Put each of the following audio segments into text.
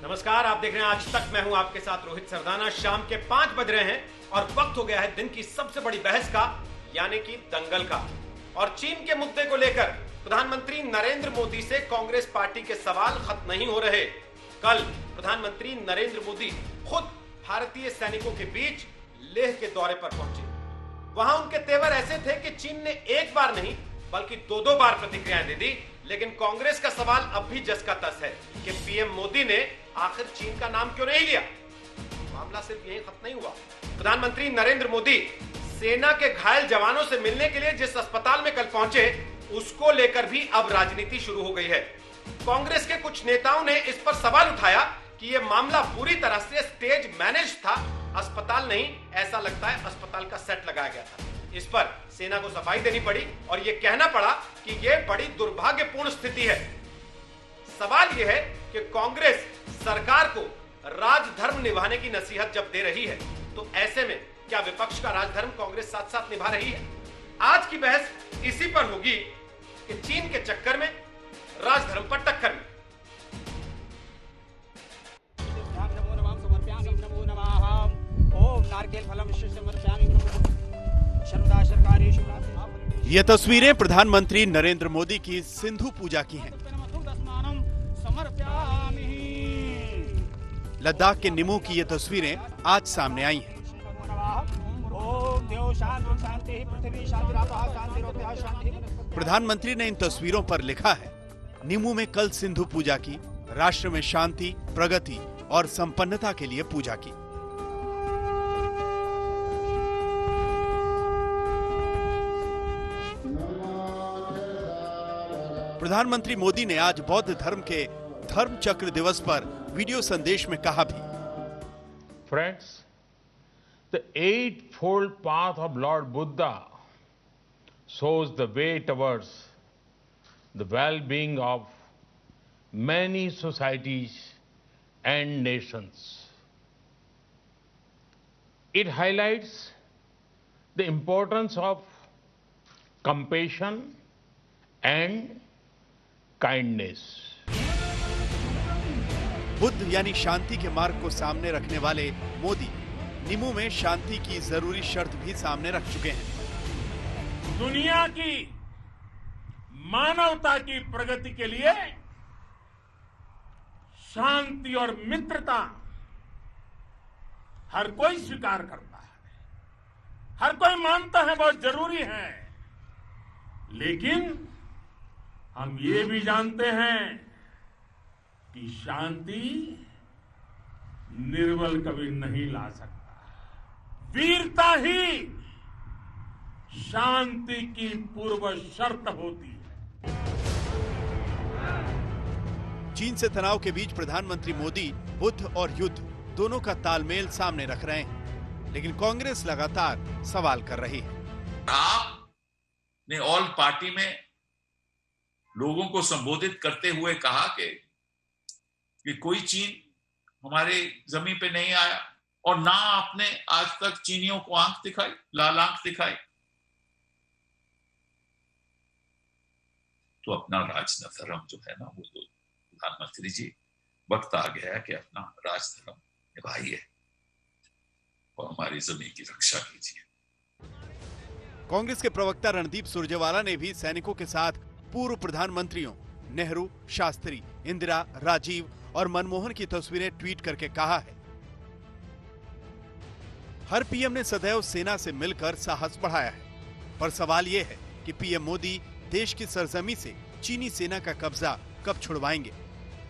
नमस्कार, आप देख रहे हैं आज तक। मैं हूं आपके साथ रोहित सरदाना। शाम के 5 बज रहे हैं और वक्त हो गया है दिन की सबसे बड़ी बहस का, यानी कि दंगल का। और चीन के मुद्दे को लेकर प्रधानमंत्री नरेंद्र मोदी से कांग्रेस पार्टी के सवाल खत्म नहीं हो रहे। कल प्रधानमंत्री नरेंद्र मोदी खुद भारतीय सैनिकों के बीच लेह के दौरे पर पहुंचे। वहां उनके तेवर ऐसे थे कि चीन ने एक बार नहीं बल्कि दो बार प्रतिक्रियाएं दे दी। लेकिन कांग्रेस का सवाल अब भी जस का तस है कि पीएम मोदी ने आखिर चीन का नाम क्यों नहीं लिया। मामला सिर्फ यही खत्म नहीं हुआ। प्रधानमंत्री नरेंद्र मोदी सेना के घायल जवानों से मिलने के लिए जिस अस्पताल में कल पहुंचे, उसको लेकर भी अब राजनीति शुरू हो गई है। कांग्रेस के कुछ नेताओं ने इस पर सवाल उठाया कि यह मामला पूरी तरह से स्टेज मैनेज था, अस्पताल नहीं, ऐसा लगता है अस्पताल का सेट लगाया गया था। इस पर सेना को सफाई देनी पड़ी और यह कहना पड़ा कि यह बड़ी दुर्भाग्यपूर्ण स्थिति है। सवाल यह है कि कांग्रेस सरकार को राजधर्म निभाने की नसीहत जब दे रही है, तो ऐसे में क्या विपक्ष का राजधर्म कांग्रेस साथ साथ निभा रही है? आज की बहस इसी पर होगी कि चीन के चक्कर में राजधर्म पर टक्कर में। ये तस्वीरें प्रधानमंत्री नरेंद्र मोदी की सिंधु पूजा की हैं। लद्दाख के निमू की ये तस्वीरें आज सामने आई हैं। प्रधानमंत्री ने इन तस्वीरों पर लिखा है, निमू में कल सिंधु पूजा की, राष्ट्र में शांति, प्रगति और संपन्नता के लिए पूजा की। प्रधानमंत्री मोदी ने आज बौद्ध धर्म के धर्म चक्र दिवस पर वीडियो संदेश में कहा भी, Friends, the eightfold path of Lord Buddha shows the way towards the well-being of many societies and nations. It highlights the importance of compassion and kindness. Buddha यानी शांति के मार्ग को सामने रखने वाले मोदी निमू में शांति की जरूरी शर्त भी सामने रख चुके हैं। दुनिया की मानवता की प्रगति के लिए शांति और मित्रता हर कोई स्वीकार करता है, हर कोई मानता है बहुत जरूरी है। लेकिन हम ये भी जानते हैं कि शांति निर्बल कभी नहीं ला सकता। वीरता ही शांति की पूर्व शर्त होती है। चीन से तनाव के बीच प्रधानमंत्री मोदी बुद्ध और युद्ध दोनों का तालमेल सामने रख रहे हैं, लेकिन कांग्रेस लगातार सवाल कर रही है। आपने ऑल पार्टी में लोगों को संबोधित करते हुए कहा कि कोई चीन हमारे जमीन पे नहीं आया, और ना आपने आज तक चीनियों को आंख दिखाई, लाल आंख दिखाई। तो अपना राजधर्म जो है ना, वो तो प्रधानमंत्री जी, वक्त आ गया है कि अपना राजधर्म निभाइए और हमारी जमीन की रक्षा कीजिए। कांग्रेस के प्रवक्ता रणदीप सुरजेवाला ने भी सैनिकों के साथ पूर्व प्रधानमंत्रियों नेहरू, शास्त्री, इंदिरा, राजीव और मनमोहन की तस्वीरें ट्वीट करके कहा है, हर पीएम ने सदैव सेना से मिलकर साहस बढ़ाया है, पर सवाल यह है कि पीएम मोदी देश की सरजमी से चीनी सेना का कब्जा कब छुड़वाएंगे,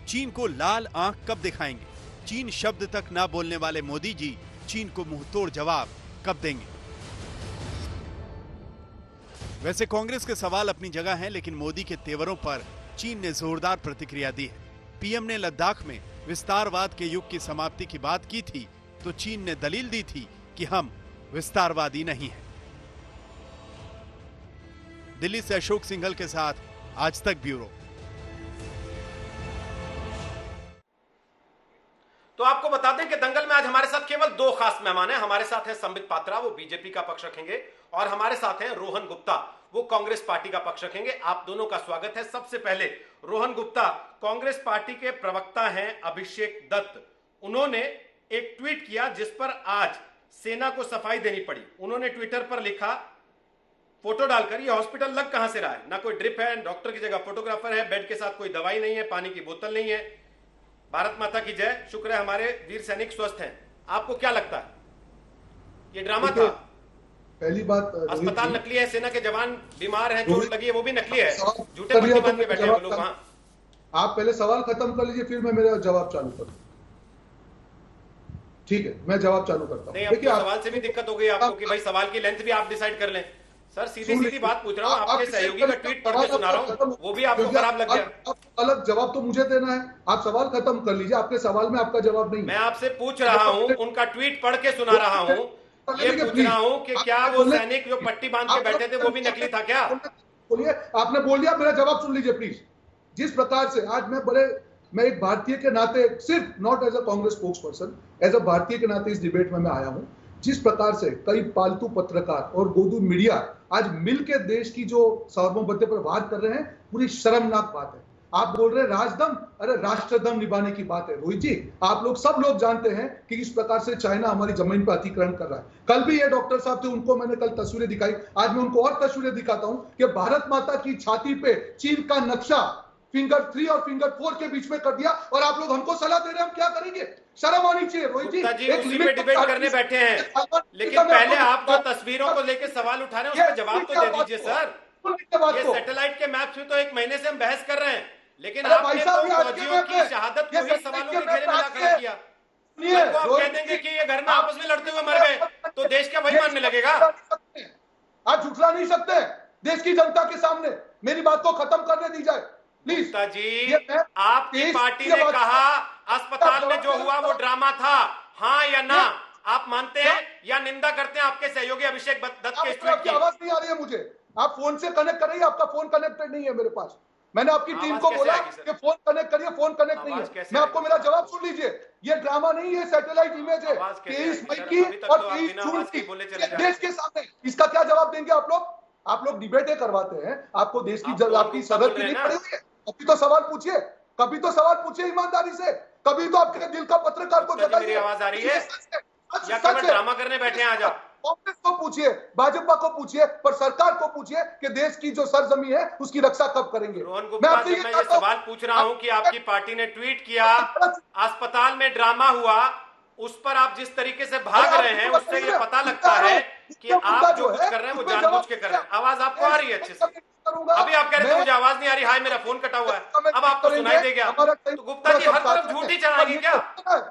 चीन को लाल आंख कब दिखाएंगे। चीन शब्द तक ना बोलने वाले मोदी जी चीन को मुंहतोड़ जवाब कब देंगे। वैसे कांग्रेस के सवाल अपनी जगह हैं, लेकिन मोदी के तेवरों पर चीन ने जोरदार प्रतिक्रिया दी है। पीएम ने लद्दाख में विस्तारवाद के युग की समाप्ति की बात की थी, तो चीन ने दलील दी थी कि हम विस्तारवादी नहीं हैं। दिल्ली से अशोक सिंघल के साथ आज तक ब्यूरो। तो आपको बता दें कि दंगल में आज हमारे साथ केवल 2 खास मेहमान हैं। हमारे साथ हैं संबित पात्रा, वो बीजेपी का पक्ष रखेंगे, और हमारे साथ हैं रोहन गुप्ता, वो कांग्रेस पार्टी का पक्ष रखेंगे। आप दोनों का स्वागत है। सबसे पहले रोहन गुप्ता, कांग्रेस पार्टी के प्रवक्ता हैं अभिषेक दत्त, उन्होंने एक ट्वीट किया जिस पर आज सेना को सफाई देनी पड़ी। उन्होंने ट्विटर पर लिखा, फोटो डालकर, ये हॉस्पिटल लग कहां से रहा है, ना कोई ड्रिप है, डॉक्टर की जगह फोटोग्राफर है, बेड के साथ कोई दवाई नहीं है, पानी की बोतल नहीं है। भारत माता की जय, शुक्र है हमारे वीर सैनिक स्वस्थ हैं। आपको क्या लगता है, ये ड्रामा था? पहली बात, अस्पताल नकली है, सेना के जवान बीमार हैं, चोट लगी है, वो भी नकली है, झूठे पट्टी बांध के बैठे हैं लोग वहां। आप पहले सवाल खत्म कर लीजिए, फिर मैं मेरा जवाब चालू करूं। ठीक है, मैं जवाब चालू करता हूं। देखिए, सवाल से भी दिक्कत हो गई आपको कि भाई सवाल की लेंथ भी आप डिसाइड कर लें। सर सीधी बात पूछ रहा हूं, आपके सहयोगी का ट्वीट पढ़ के सुना रहा हूं, वो भी आपको खराब लग गया। अलग जवाब तो मुझे देना है, आप सवाल खत्म कर लीजिए। आपके सवाल में आपका जवाब नहीं। मैं आपसे पूछ रहा हूं, उनका ट्वीट पढ़ के सुना रहा हूं, ये पूछ रहा हूं कि क्या वो सैनिक जो पट्टी बांध के बैठे थे वो भी नकली था क्या? बोलिए, आपने बोल दिया, मेरा जवाब सुन लीजिए प्लीज। जिस प्रकार से आज मैं एक भारतीय के नाते, सिर्फ not as a Congress spokesperson, as a भारतीय के नाते इस डिबेट में मैं आया हूं। जिस प्रकार से कई पालतू पत्रकार और गोदू मीडिया आज मिलकर देश की जो सार्वभौमत्व पर वार कर रहे हैं, पूरी शर्मनाक बात है। आप बोल रहे हैं राजदम, अरे राष्ट्रदम निभाने की बात है। रोहित जी, आप लोग सब लोग जानते हैं कि किस प्रकार से चाइना हमारी जमीन पर अतिक्रमण कर रहा है। कल भी ये डॉक्टर साहब थे, उनको मैंने कल तस्वीरें दिखाई, आज मैं उनको और तस्वीरें दिखाता हूं कि भारत माता की छाती पे चीन का नक्शा फिंगर 3 और फिंगर 4 के बीच में कर दिया, और आप लोग हमको सलाह दे रहे हैं हम क्या करेंगे? शर्म आनी चाहिए रोहित जी। एक लिमिट डिबेट करने बैठे हैं, लेकिन पहले आप जो तस्वीरों को लेकर सवाल उठा रहे हैं उसका जवाब तो दे दीजिए सर। ये सैटेलाइट के मैप में तो 1 महीने से हम बहस कर रहे हैं, लेकिन आपने तो फौजियों की शहादत को ही सवालों के घेरे में लाकर किया। तो आप कह देंगे कि ये घर में आपस में लड़ते हुए मर गए, तो देश क्या वही मानने लगेगा? आप झुठला नहीं सकते देश की जनता के सामने। मेरी बात को खत्म करने दी जाए प्लीज। गुप्ता जी, आपकी पार्टी ने कहा अस्पताल में जो हुआ वो ड्रामा था, हाँ या ना? आप मानते हैं या निंदा करते हैं आपके सहयोगी अभिषेक दत्त के ट्वीट की? आवाज नहीं आ रही है मुझे, आप फोन से कनेक्ट कर रही है, आपका फोन कनेक्टेड नहीं है मेरे पास। मैंने आपकी टीम को बोला कि फोन कनेक्ट करिए, फोन कनेक्ट नहीं है। मैं आपको, मेरा जवाब सुन लीजिए, ये ड्रामा नहीं है, सैटेलाइट इमेज है 23 मई की और 23 जून की देश के सामने। इसका क्या जवाब देंगे आप लोग? आप लोग डिबेटें करवाते हैं, आपको देश की आपकी सदर की नहीं पड़ी हुई है। कभी तो सवाल पूछिए, कभी तो सवाल पूछिए ईमानदारी से, कभी तो आपके दिल का पत्रकार को जताइए। मेरी आवाज आ रही है या केवल ड्रामा करने बैठे हैं? आज आप कांग्रेस को पूछिए, भाजपा को पूछिए, पर सरकार को पूछिए कि देश की जो सरजमी है उसकी रक्षा कब करेंगे। रोहन गुप्ता, मैं ये सवाल पूछ रहा हूं कि आपकी पार्टी ने ट्वीट किया अस्पताल में ड्रामा हुआ, उस पर आप जिस तरीके से भाग रहे हैं उससे ये पता लगता है कि आप जो कुछ कर रहे हैं वो जानबूझ के कर रहे हैं। आवाज आपको आ रही है अच्छे से? अभी आप कह रहे थे मुझे आवाज नहीं आ रही, हाय मेरा फोन कटा हुआ है, अब आपको सुनाई दे गया। तो गुप्ता जी हर तरफ झूठ ही चलाएंगे क्या?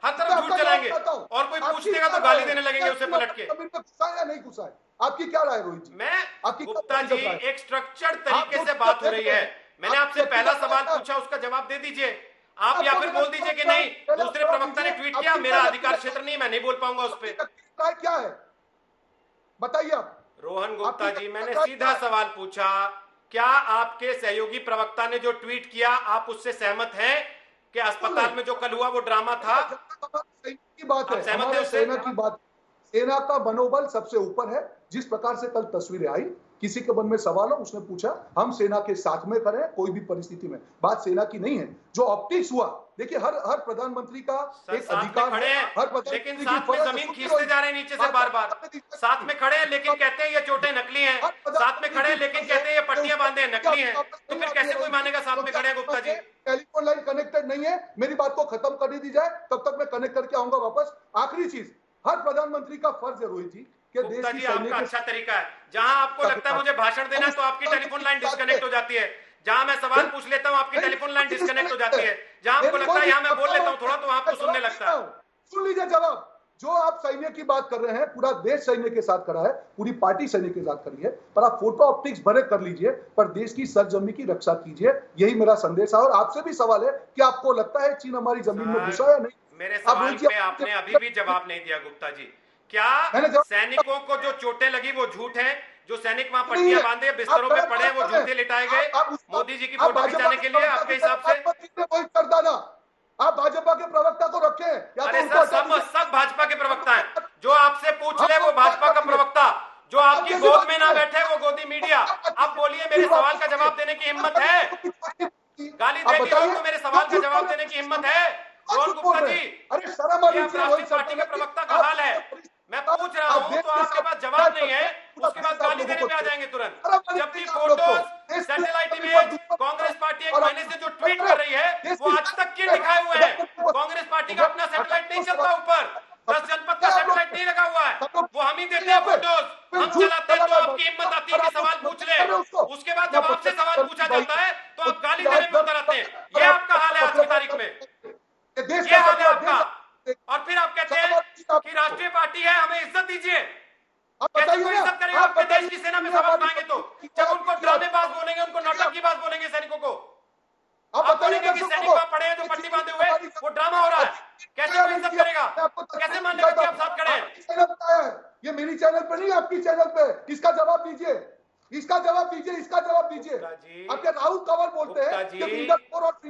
हर तरफ झूठ चलाएंगे, और कोई पूछ देगा तो गाली देने लगेंगे उसे पलट के। नहीं गुस्सा है? आपकी क्या राय रोहित जी? मैं गुप्ता जी, एक स्ट्रक्चर्ड तरीके से बात हो रही है। मैंने आपसे पहला सवाल पूछा, उसका जवाब दे दीजिए आप, या फिर बोल दीजिए कि नहीं दूसरे प्रवक्ता ने ट्वीट किया, मेरा अधिकार क्षेत्र नहीं, मैं नहीं बोल पाऊंगा उस पर। क्या है बताइए आप। रोहन गुप्ता जी, मैंने सीधा सवाल पूछा, क्या आपके सहयोगी प्रवक्ता ने जो ट्वीट किया आप उससे सहमत हैं कि अस्पताल में जो कल हुआ वो ड्रामा था? की बात है, हमारे सेना की बात, सेना का मनोबल सबसे ऊपर है। जिस प्रकार से कल तस्वीरें आई, किसी के मन में सवाल हो, उसने पूछा, हम सेना के साथ में खड़े हैं कोई भी परिस्थिति में। बात सेना की नहीं है। जो ऑप्टिक्स हुआ, देखिए हर प्रधानमंत्री का एक अधिकार है, लेकिन साथ में जमीन खींचते जा रहे हैं नीचे से बार बार। साथ में खड़े हैं लेकिन कहते हैं ये चोटें नकली हैं, साथ में खड़े हैं लेकिन कहते हैं ये पट्टियां बांधे हैं नकली हैं, तो फिर कैसे कोई मानेगा साथ में खड़े हैं? Gupta ji, telephone line connected नहीं है, मेरी बात को खत्म कर दी जाए, तब तक मैं कनेक्ट करके आऊंगा वापस। आखिरी चीज, हर प्रधानमंत्री का फर्ज है रोहित जी, गुप्ता जी आपका अच्छा तरीका है, जहां आपको लगता है मुझे भाषण देना है तो आपकी टेलीफोन लाइन डिस्कनेक्ट हो जाती है, जहां मैं सवाल पूछ लेता हूं आपकी टेलीफोन लाइन डिस्कनेक्ट हो जाती है, जहां आपको लगता है यहां मैं बोल लेता हूं थोड़ा तो आपको सुनने लगता है। सुन लीजिए जवाब। जो आप सैन्य की बात कर रहे हैं, पूरा देश सैन्य के साथ खड़ा है, पूरी पार्टी सैन्य के साथ खड़ी है, पर आप फोटो ऑप्टिक्स भरे कर लीजिए, पर देश की सरजमी की रक्षा कीजिए, यही मेरा संदेश है। और आपसे भी सवाल है कि आपको लगता है चीन हमारी जमीन में घुसा या नहीं? मेरे सवाल पे आपने अभी भी जवाब नहीं दिया गुप्ता जी। क्या सैनिकों को जो चोटें लगी वो झूठ है? जो सैनिक वहां पट्टियां बांधे बिस्तरों पे पड़े वो झूठे लिटाए गए मोदी जी की फोटो खिंचाने के लिए आपके हिसाब से? आप भाजपा के प्रवक्ता को रखें, या तो देने की हिम्मत है? गाली देके आपको मेरे सवाल का जवाब देने की हिम्मत है? रोहन गुप्ता जी, अरे शर्म आनी ये आप राष्ट्रीय पार्टी के प्रवक्ता का हाल है। मैं पूछ रहा हूँ तो आपके पास जवाब नहीं है, उसके बाद गाली देने पे आ जाएंगे तुरंत। जबकि photos satellite image Congress party एक महीने से जो ट्वीट कर रही है वो आज तक के दिखाए हुए हैं। कांग्रेस पार्टी का अपना सैटेलाइट नहीं चलता ऊपर, 10 जनपद का सैटेलाइट नहीं लगा हुआ है, वो हम ही देते हैं फोटोज, हम चलाते हैं। तो आपकी हिम्मत आती है कि सवाल पूछ ले, उसके बाद जब आपसे सवाल पूछा जाता है तो आप गाली देने पे उतर आते हैं। ये आपका हाल है आज की तारीख में, ये हाल है आपका। और फिर आप कहते हैं कि राष्ट्रीय पार्टी है, हमें इज्जत दीजिए। कैसे कोई इज्जत करेगा अपने देश की सेना में सवाल उठाएंगे तो? जब उनको ड्रामेबाज बोलेंगे, उनको नौटंकीबाज बोलेंगे सैनिकों को, आप बोलेंगे कि सैनिक वहां पड़े हैं जो पट्टी बांधे हुए, वो ड्रामा हो रहा है। कैसे कोई इज्जत करेगा? कैसे मानेगा कि आप साथ खड़े हैं? ये मेरी चैनल पे नहीं, आपकी चैनल पे। इसका जवाब दीजिए, इसका जवाब दीजिए, इसका जवाब दीजिए। आपके राहुल कंवर बोलते हैं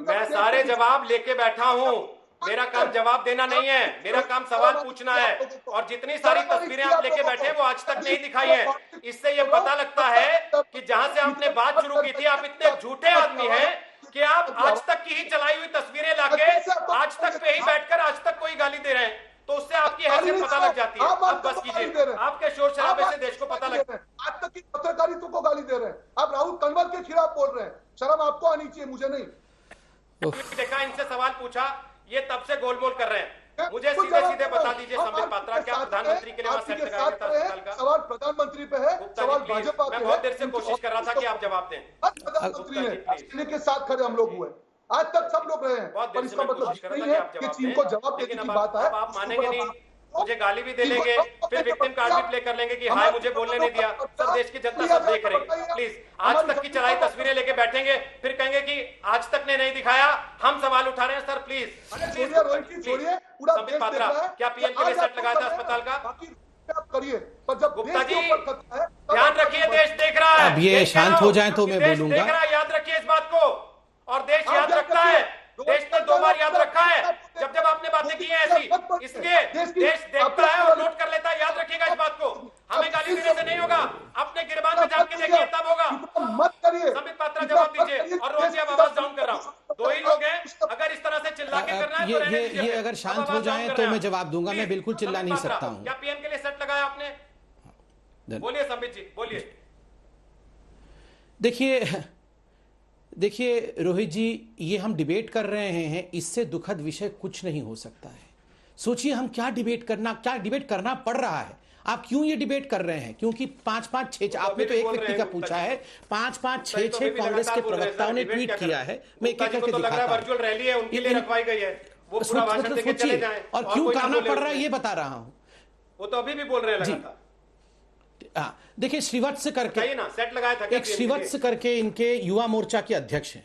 मैं सारे जवाब लेके बैठा हूँ। मेरा काम जवाब देना नहीं है, मेरा काम सवाल पूछना है। और जितनी सारी तस्वीरें आप लेके बैठे वो आज तक नहीं दिखाई है। इससे ये पता लगता है कि जहां से आपने बात शुरू की थी, आप इतने झूठे आदमी हैं कि आप आज तक की ही चलाई हुई तस्वीरें लाके आज तक पे ही बैठकर आज तक कोई गाली दे रहे हैं। तो उससे आपकी हैसियत पता लग जाती है। अब बस कीजिए, आपके शोर शराबे से देश को पता लगता है। आज तक की पत्रकारिता को गाली दे रहे हैं, आप राहुल कंवर के खिलाफ बोल रहे हैं। शर्म आपको आनी चाहिए, मुझे नहीं। देखा, इनसे सवाल पूछा, ये तब से गोलमोल कर रहे हैं। मुझे सीधे सीधे बता दीजिए संबित पात्रा, क्या प्रधानमंत्री के लिए वहां सेट लगाया था अस्पताल का? सवाल प्रधानमंत्री पे है, सवाल भाजपा पे है। मैं बहुत देर से कोशिश कर रहा था कि आप जवाब दें। प्रधानमंत्री ने के साथ खड़े हम लोग हुए, आज तक सब लोग रहे हैं। पर इसका मतलब नहीं है कि चीन को जवाब देने की बात है। आप मानेंगे नहीं, मुझे गाली भी दे लेंगे, फिर विक्टिम कार्ड भी प्ले कर लेंगे कि हाय मुझे बोलने नहीं दिया। सब देश की जनता सब देख रही है। प्लीज आज तक की चलाई तस्वीरें लेके बैठेंगे, फिर कहेंगे कि आज तक ने नहीं दिखाया, हम सवाल उठा रहे हैं। सर प्लीज संबित पात्रा, क्या पीएम के लिए सेट लगाया था अस्पताल का? करिए, पर जब गुप्ता जी ध्यान रखिए, देश देख रहा है। अब ये शांत हो जाए तो मैं बोलूंगा। याद रखिए इस बात को, और देश याद रखता है। देश ने 2 बार याद रखा है जब जब आपने बातें की हैं ऐसी, इसलिए देश देखता है और नोट कर लेता है। याद रखिएगा इस बात को, हमें गाली देने से नहीं होगा, अपने गिरबान में जाके देखिए तब होगा। मत करिए, संबित पात्रा जवाब दीजिए। और रोज अब आवाज डाउन कर रहा हूँ, 2 ही लोग हैं, अगर इस तरह से चिल्ला के करना है तो ये अगर शांत हो जाए तो मैं जवाब दूंगा। मैं बिल्कुल चिल्ला नहीं सकता हूँ। क्या पीएम के लिए सेट लगाया आपने? बोलिए संबित जी, बोलिए। देखिए रोहित जी, ये हम डिबेट कर रहे हैं, इससे दुखद विषय कुछ नहीं हो सकता है। सोचिए हम क्या डिबेट करना पड़ रहा है। आप क्यों ये डिबेट कर रहे हैं? क्योंकि 5-5-6 आपने तो एक व्यक्ति का पूछा है, 5-5-6 कांग्रेस के प्रवक्ताओं ने ट्वीट किया है। मैं एक एक करके दिखाता हूं। वर्चुअल रैली है, उनके लिए रखवाई गई है, वो पूरा भाषण देके चले जाएं। और क्यों करना पड़ रहा है ये बता रहा हूं। वो तो अभी भी बोल रहे हैं लगातार। देखिए श्रीवत्स करके ना सेट लगाया था, एक श्रीवत्स करके इनके युवा मोर्चा के अध्यक्ष हैं।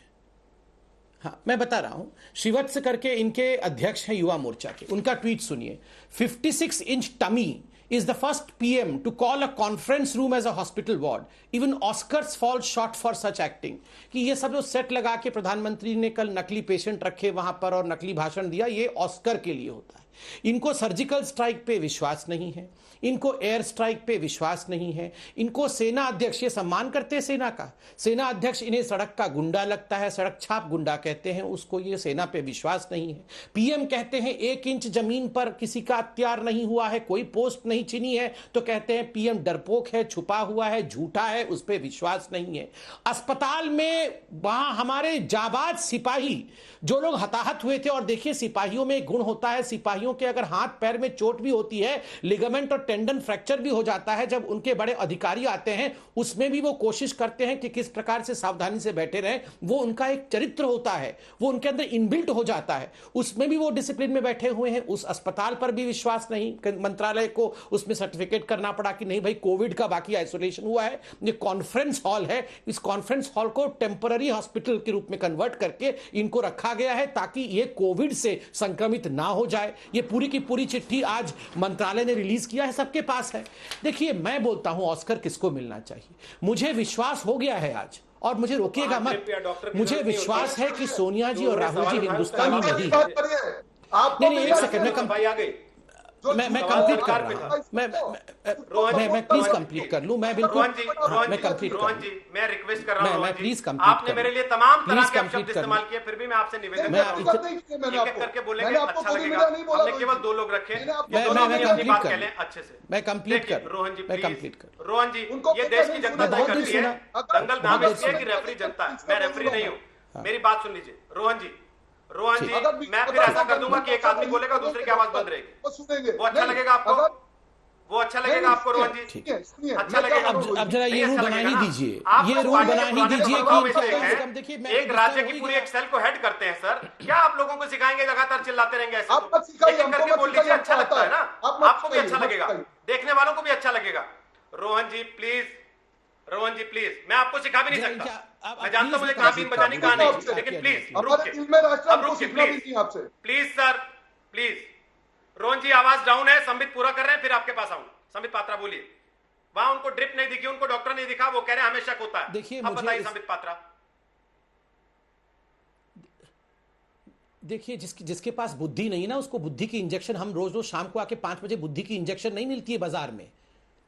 हाँ मैं बता रहा हूं, श्रीवत्स करके इनके अध्यक्ष हैं युवा मोर्चा के। उनका ट्वीट सुनिए। 56 inch tummy is the first PM to call a conference room as a hospital ward. Even Oscars fall short for such acting. कि ये सब जो सेट लगा के प्रधानमंत्री ने कल नकली पेशेंट रखे वहां पर और नकली भाषण दिया, ये ऑस्कर के लिए होता है। इनको सर्जिकल स्ट्राइक पे विश्वास नहीं है, इनको एयर स्ट्राइक पे विश्वास नहीं है, इनको सेना अध्यक्ष, ये सम्मान करते हैं सेना का, सेना अध्यक्ष इन्हें सड़क का गुंडा लगता है, सड़क छाप गुंडा कहते हैं उसको, ये सेना पे विश्वास नहीं है। पीएम कहते हैं 1 इंच जमीन पर किसी का अत्याचार नहीं हुआ है, कोई पोस्ट नहीं छिनी है, तो कहते हैं पीएम डरपोक है, छुपा हुआ है, झूठा है, उस पर विश्वास नहीं है। अस्पताल में वहां हमारे जाबाज सिपाही जो लोग हताहत हुए थे, और देखिए सिपाहियों में एक गुण होता है, सिपाहियों के अगर हाथ पैर में चोट भी होती है, लिगामेंट और टेंडन फ्रैक्चर भी हो जाता है, जब उनके बड़े अधिकारी आते हैं उसमें भी वो कोशिश करते हैं कि किस प्रकार से सावधानी से बैठे रहें। वो उनका एक चरित्र होता है, वो उनके अंदर इनबिल्ट हो जाता है, उसमें भी वो डिसिप्लिन में बैठे हुए हैं। उस अस्पताल पर भी विश्वास नहीं, मंत्रालय को उसमें सर्टिफिकेट करना पड़ा कि नहीं भाई कोविड का बाकी आइसोलेशन हुआ है, ये कॉन्फ्रेंस हॉल है, इस कॉन्फ्रेंस हॉल को टेम्पररी हॉस्पिटल के रूप में कन्वर्ट करके इनको रखा गया है ताकि ये कोविड से संक्रमित ना हो जाए। ये पूरी की पूरी चिट्ठी आज मंत्रालय ने रिलीज किया है, सबके पास है। देखिए मैं बोलता हूं ऑस्कर किसको मिलना चाहिए, मुझे विश्वास हो गया है आज, और मुझे रोकिएगा मत, मुझे विश्वास है कि सोनिया जी और राहुल जी हिंदुस्तानी नहीं है। नहीं एक सेकंड में मैं कंप्लीट कर रहा हूं, मैं प्लीज कंप्लीट कर लूं, मैं बिल्कुल मैं कंप्लीट कर रोहन जी, मैं रिक्वेस्ट कर रहा हूं, मैं प्लीज कंप्लीट आपने मेरे लिए तमाम तरह के शब्द कर इस्तेमाल किए, फिर भी मैं आपसे निवेदन मैं कर रहा हूं, एक करके बोलेंगे अच्छा लगेगा। हमने केवल 2 लोग रखे, मैं अपनी बात कह लें अच्छे से। मैं कंप्लीट कर रोहन जी मैं प्लीज, कंप्लीट कर रोहन जी, ये देश की जनता तय करती है, दंगल नाम इसलिए कि रेफरी जनता है, मैं रेफरी नहीं हूं। मेरी बात सुन लीजिए रोहन जी, मैं फिर ऐसा कर दूंगा कि एक आदमी बोलेगा दूसरे की आवाज बंद रहेगी, वो अच्छा लगेगा आपको, वो अच्छा लगेगा आपको रोहन जी, अच्छा लगेगा। अब जरा ये रूल बना ही दीजिए, ये रूल बना ही दीजिए कि एक राज्य की पूरी एक सेल को हेड करते हैं सर, क्या आप लोगों को सिखाएंगे लगातार चिल्लाते रहेंगे ऐसे? एक एक करके बोल लीजिए, अच्छा लगता है ना, आपको भी अच्छा लगेगा, देखने वालों को भी अच्छा लगेगा। रोहन जी प्लीज, रोहन जी प्लीज, मैं आपको सिखा भी नहीं सकता, मैं जानता हूं मुझे कहां बीन बजानी कहां नहीं, लेकिन please please sir please. Rohan ji आवाज डाउन है, संबित पूरा कर रहे हैं, फिर आपके पास आऊंगा। संबित पात्रा बोलिए। वहां उनको ड्रिप नहीं दिखी, उनको डॉक्टर नहीं दिखा, वो कह रहे हैं हमें शक होता है। देखिए अब बताइए संबित पात्रा। देखिए जिसके पास बुद्धि नहीं ना, उसको बुद्धि की इंजेक्शन हम रोज रोज शाम को आके 5 बजे बुद्धि की इंजेक्शन नहीं मिलती है बाजार में,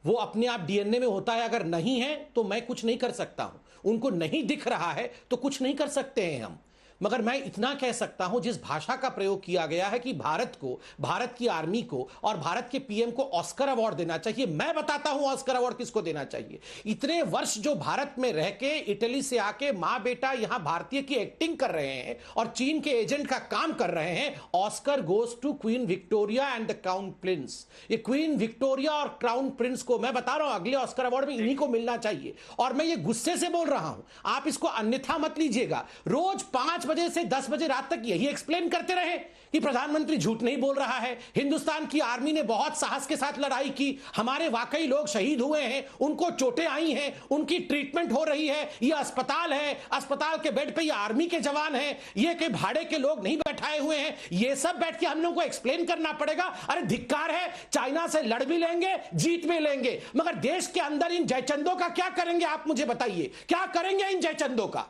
वो अपने आप डीएनए में होता है। अगर नहीं है तो मैं कुछ नहीं कर सकता हूं, उनको नहीं दिख रहा है तो कुछ नहीं कर सकते हैं हम। मगर मैं इतना कह सकता हूं, जिस भाषा का प्रयोग किया गया है कि भारत को, भारत की आर्मी को और भारत के पीएम को ऑस्कर अवार्ड देना चाहिए, मैं बताता हूं ऑस्कर अवार्ड किसको देना चाहिए। इतने वर्ष जो भारत में रह के इटली से आके मां बेटा यहां भारतीय की एक्टिंग कर रहे हैं और चीन के एजेंट का काम कर रहे हैं, Oscar goes to Queen Victoria and the crown prince. ये क्वीन विक्टोरिया और क्राउन प्रिंस को मैं बता रहा हूं अगले ऑस्कर अवार्ड में इन्हीं को मिलना चाहिए। और मैं ये गुस्से से बोल रहा हूं, आप इसको अन्यथा मत लीजिएगा। रोज 5 बजे से 10 बजे रात तक यही एक्सप्लेन करते रहे कि प्रधानमंत्री झूठ नहीं बोल रहा है, हिंदुस्तान की आर्मी ने बहुत साहस के साथ लड़ाई की, हमारे वाकई लोग शहीद हुए हैं, उनको चोटें आई हैं, उनकी ट्रीटमेंट हो रही है, ये अस्पताल है, अस्पताल के बेड पे ये आर्मी के जवान हैं, ये के भाड़े के लोग नहीं बैठाए हुए हैं, ये सब बैठ के हम लोगों को एक्सप्लेन करना पड़ेगा। अरे धिक्कार है, चाइना से लड़ भी लेंगे, जीत भी लेंगे, मगर देश के अंदर इन जयचंदों का क्या करेंगे? आप मुझे बताइए, क्या करेंगे इन जयचंदों का?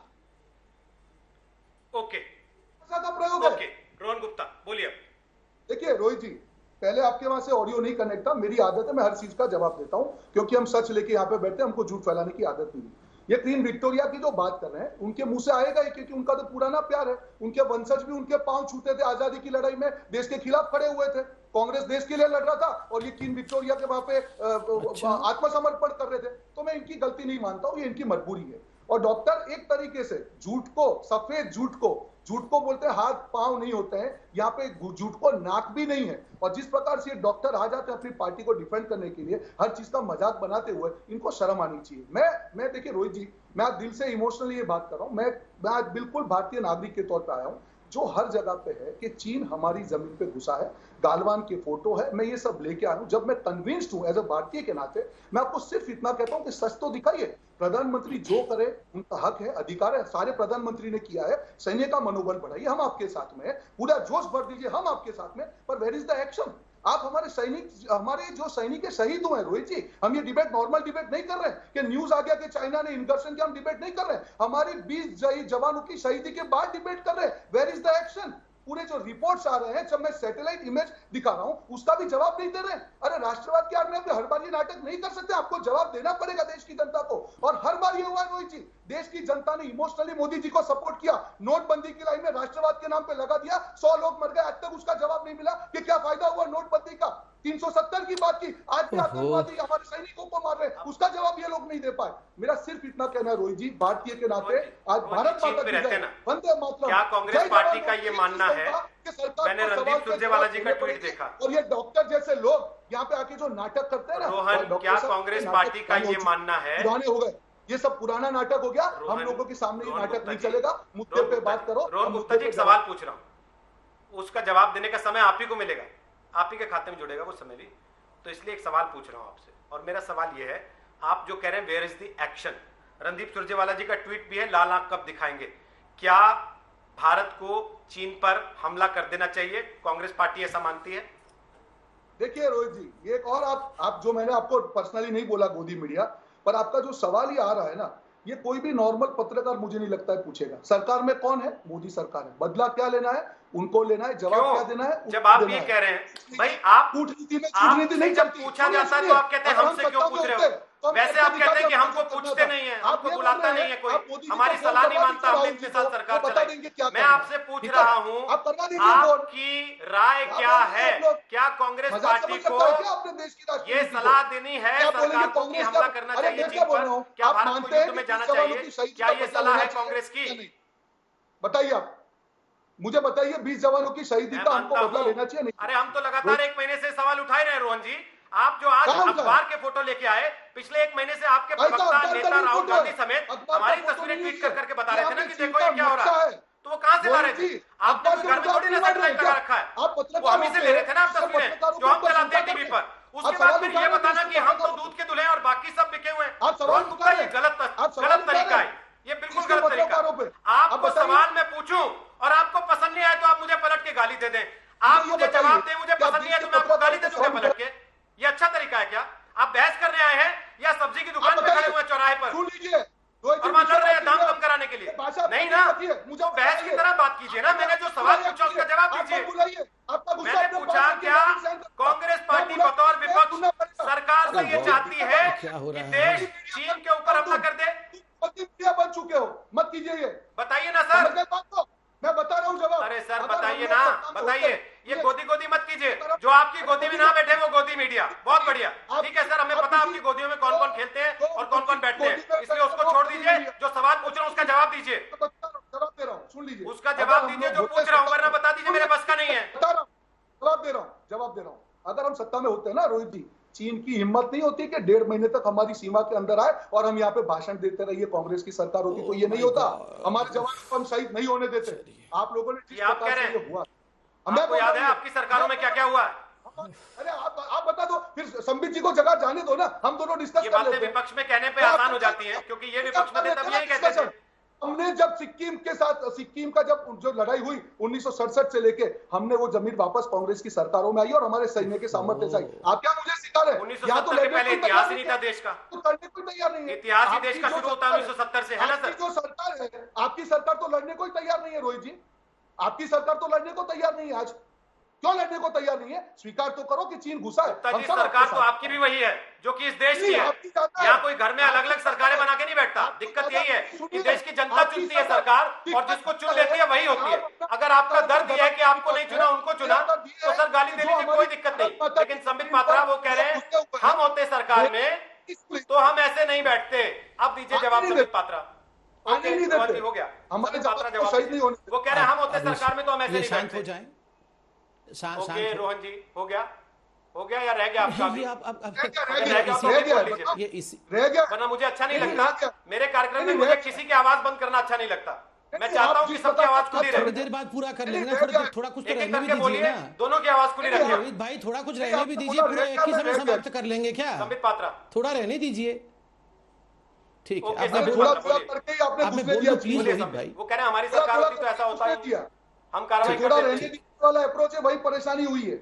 ओके प्रयोग ओके, रोहन गुप्ता बोलिए। देखिए रोहित जी, पहले आपके वहां से ऑडियो नहीं कनेक्ट था, मेरी आदत है मैं हर चीज का जवाब देता हूं, क्योंकि हम सच लेके यहाँ पे बैठते हैं, हमको झूठ फैलाने की आदत नहीं। ये क्वीन विक्टोरिया की जो बात कर रहे हैं, उनके मुंह से आएगा ही, क्योंकि उनका तो पुराना प्यार है, उनके वंशज भी उनके पांव छूते थे, आजादी की लड़ाई में देश के खिलाफ खड़े हुए थे, कांग्रेस देश के लिए लड़ रहा था और ये क्वीन विक्टोरिया के वहां पे आत्मसमर्पण कर रहे थे। तो मैं इनकी गलती नहीं मानता हूं, ये इनकी मजबूरी है। और डॉक्टर एक तरीके से झूठ को, सफेद झूठ को बोलते हैं, हाथ पांव नहीं होते हैं, यहाँ पे झूठ को नाक भी नहीं है। और जिस प्रकार से ये डॉक्टर आ जाते हैं अपनी पार्टी को डिफेंड करने के लिए, हर चीज का मजाक बनाते हुए, इनको शर्म आनी चाहिए। मैं देखिए रोहित जी, मैं आज दिल से इमोशनली ये बात कर रहा हूं, मैं आज बिल्कुल भारतीय नागरिक के तौर पर आया हूं, जो हर जगह पे है कि चीन हमारी जमीन पे घुसा है, गालवान की फोटो है, मैं ये सब लेके आया हूं। जब मैं कन्विंस्ड हूं एज अ भारतीय के नाते, मैं आपको सिर्फ इतना कहता हूं कि सच तो दिखाइए। प्रधानमंत्री जो करे उनका हक है, अधिकार है, सारे प्रधानमंत्री ने किया है, सैन्य का मनोबल बढ़ाइए, हम आपके साथ में है, पूरा जोश भर दीजिए, हम आपके साथ में, पर वेयर इज द एक्शन? आप हमारे सैनिक, हमारे जो सैनिक के शहीद हुए हैं रोहित जी, हम ये डिबेट नॉर्मल डिबेट नहीं कर रहे हैं कि न्यूज आ गया कि चाइना ने इनकर्शन किया, हम डिबेट नहीं कर रहे हैं, हमारी 20 जवानों की शहीदी के बाद डिबेट कर रहे हैं। Where is the action? पूरे जो रिपोर्ट्स आ रहे हैं, जब मैं सैटेलाइट इमेज दिखा रहा हूं, उसका भी जवाब नहीं दे रहे। अरे राष्ट्रवाद की आड़ में हर बार ये नाटक नहीं कर सकते, आपको जवाब देना पड़ेगा देश की जनता को। और हर बार ये हुआ है रोहित जी, देश की जनता ने इमोशनली मोदी जी को सपोर्ट किया, नोटबंदी की लाइन में राष्ट्रवाद के नाम पे लगा दिया, 100 लोग मर गए, आज तक उसका जवाब नहीं मिला कि क्या फायदा हुआ नोटबंदी का। 370 की बात की, आज भी आतंकवादी हमारे सैनिकों को मार रहे हैं, उसका जवाब ये लोग नहीं दे पाए। मेरा सिर्फ इतना कहना है रोहित जी, भारतीय के नाते, आज भारत माता की जय, वंदे मातरम। क्या कांग्रेस पार्टी का ये मानना है? मैंने रणदीप सुरजेवाला जी का ट्वीट देखा, और ये डॉक्टर जैसे लोग यहाँ पे आके जो नाटक करते हैं ना, रोहन, क्या कांग्रेस पार्टी का ये मानना है? पुराने हो गए, ये सब पुराना नाटक हो गया, हम लोगों के सामने ये नाटक नहीं चलेगा, मुद्दे पे बात करो। रोहन गुप्ता जी, एक सवाल पूछ रहा हूँ, उसका जवाब देने का समय आप ही को मिलेगा, आप ही के खाते में जुड़ेगा वो समय भी, तो इसलिए एक सवाल पूछ रहा हूं आपसे। और मेरा सवाल यह है, आप जो कह रहे हैं where is the action, Randeep Surjewala ji का ट्वीट भी है, लाल आंख कब दिखाएंगे? क्या भारत को चीन पर हमला कर देना चाहिए? कांग्रेस पार्टी ऐसा मानती है? देखिए रोहित जी, ये एक और आप जो मैंने आपको पर्सनली नहीं बोला गोदी मीडिया, पर आपका जो सवाल ही आ रहा है ना, ये कोई भी नॉर्मल पत्रकार मुझे नहीं लगता है पूछेगा। सरकार में कौन है? मोदी सरकार है। बदला क्या लेना है? उनको लेना है। जवाब क्या देना है? जब आप ये कह रहे हैं भाई, आप कूटनीति में कूटनीति नहीं जब चलती। पूछा जाता है तो आप कहते हैं हमसे क्यों पूछ रहे हो? वैसे आप कहते हैं कि हमको पूछते नहीं है, हमको बुलाता नहीं है कोई, हमारी सलाह नहीं मानता, हमने इतने साल सरकार चलाई। मैं आपसे पूछ रहा हूं, आपकी राय क्या है? क्या कांग्रेस पार्टी को ये सलाह देनी है सरकार को कि हमला करना चाहिए चीन पर? क्या भारत को युद्ध में जाना चाहिए? क्या ये सलाह है कांग्रेस की? बताइए आप मुझे बताइए, 20 जवानों की शहीदी का हमको बदला लेना चाहिए नहीं? अरे हम तो लगातार 1 महीने से सवाल उठाए रहे हैं रोहन जी। आप जो आज अखबार के फोटो लेके आए, पिछले 1 महीने से आपके प्रवक्ता नेता राहुल गांधी समेत हमारी तस्वीरें ट्वीट कर करके बता रहे थे ना कि देखो ये क्या हो रहा है। तो वो कहां से ला रहे थे? आपने तो घर में थोड़ी ना सैटेलाइट लगा रखा है, वो हम ही से ले रहे थे ना आप तस्वीरें जो हम चलाते हैं टीवी पर। उसके बाद फिर ये बताना कि हम तो दूध के दूल्हे और बाकी सब बिके हुए हैं। ये गलत तरीका है, ये बिल्कुल गलत तरीका है। आपको सवाल मैं पूछूं और आपको पसंद नहीं आए तो आप मुझे पलट के गाली दे दें। आप मुझे जवाब दें, मुझे पसंद नहीं है तो मैं आपको गाली दे दूंगा पलट के। ये अच्छा तरीका है क्या? आप बहस करने आए हैं या सब्जी की दुकान पे खड़े हुए चौराहे पर सुन लीजिए और मान लड़ रहे हैं दाम कम कराने के लिए? नहीं ना, तो बहस की तरह बात कीजिए ना। मैंने जो सवाल पूछा उसका जवाब दीजिए। मैंने पूछा क्या कांग्रेस पार्टी बतौर विपक्ष सरकार से ये चाहती है कि देश चीन के ऊपर हमला कर दे? बन चुके हो, मत कीजिए ये। बताइए ना सर। मैं बता रहा हूँ जवाब। अरे सर बताइए ना, बताइए। ये गोदी मत कीजिए। जो आपकी गोदी में ना बैठे वो गोदी मीडिया। बहुत बढ़िया, ठीक है सर, हमें पता आपकी गोदियों में कौन कौन खेलते हैं और कौन कौन बैठते हैं, इसलिए उसको छोड़ दीजिए। जो सवाल पूछ रहा हूँ उसका जवाब दीजिए। जवाब दे रहा हूँ, सुन लीजिए। उसका जवाब दीजिए जो पूछ रहा हूँ, वरना बता दीजिए मेरे बस का नहीं है। जवाब दे रहा हूँ। अगर हम सत्ता में होते हैं ना रोहित जी, चीन की हिम्मत नहीं होती कि 1.5 महीने तक हमारी सीमा के अंदर आए और हम यहाँ पे भाषण देते रहिए। कांग्रेस की सरकार होती तो ये नहीं होता। हमारे जवान को हम शहीद नहीं होने देते। आप लोगों ने जिस प्रकार से ये हुआ, आपको याद है आपकी सरकारों में क्या क्या हुआ? अरे आप बता दो, फिर संबित जी को जगह जाने दो ना, हम दोनों डिस्कस ये बातें विपक्ष में कहने पे आसान हो जाती है, क्योंकि ये विपक्ष में तब यही कहते थे। हमने जब सिक्किम का जब जो लड़ाई हुई 1967 से लेके, हमने वो जमीन वापस कांग्रेस की सरकारों में आई और हमारे सैन्य के सामर्थ्य से आई। आप क्या मुझे सिखा रहे हैं? 1970 के पहले इतिहास ही नहीं था देश का, तो लड़ने को तैयार नहीं है। इतिहास ही देश का शुरू होता है 1970 से, है ना सर? जो सरकार है, आपकी सरकार तो लड़ने को ही तैयार नहीं है रोहित जी। आपकी सरकार तो लड़ने को तैयार नहीं है। आज क्यों लड़ने को तैयार नहीं है? स्वीकार तो करो कि चीन घुसा है। सरकार तो आपकी भी वही है जो कि इस देश की है। यहाँ कोई घर में अलग अलग सरकारें बना के नहीं बैठता। दिक्कत यही है कि देश की जनता चुनती है सरकार और जिसको चुन लेती है वही होती है। अगर आपका दर्द यह है कि आपको नहीं चुना उनको चुना, तो सर गाली दे लीजिए, कोई दिक्कत नहीं। लेकिन संबित पात्रा वो कह रहे हैं हम होते सरकार में तो हम ऐसे नहीं बैठते। अब दीजिए जवाब संबित पात्रा। हो गया हमारे जवाब। वो कह रहे हैं हम होते सरकार में तो हम ऐसे नहीं शांत हो बैठते। जाएं। ओके रोहन जी, हो गया या रह गया आपका? रह गया, वरना मुझे अच्छा नहीं लगता। मेरे कार्यक्रम में मुझे किसी की आवाज बंद करना अच्छा नहीं लगता। मैं चाहता हूँ कि सबकी आवाज खुली रहे। थोड़ी देर बाद पूरा कर लेंगे ना, थोड़ा कुछ तो रहने भी दीजिए ना। दोनों की आवाज खुली रखिए। रोहित भाई थोड़ा कुछ रहने भी दीजिए, पूरा एक ही समय समाप्त कर लेंगे क्या? संबित पात्रा थोड़ा रहने दीजिए, ठीक है। आपने बोल दिया प्लीज रोहित भाई। वो कह रहे हैं हमारी सरकार होती तो ऐसा होता है, हम कार्रवाई थोड़ा रहने दीजिए वाला अप्रोच है, वही परेशानी हुई है।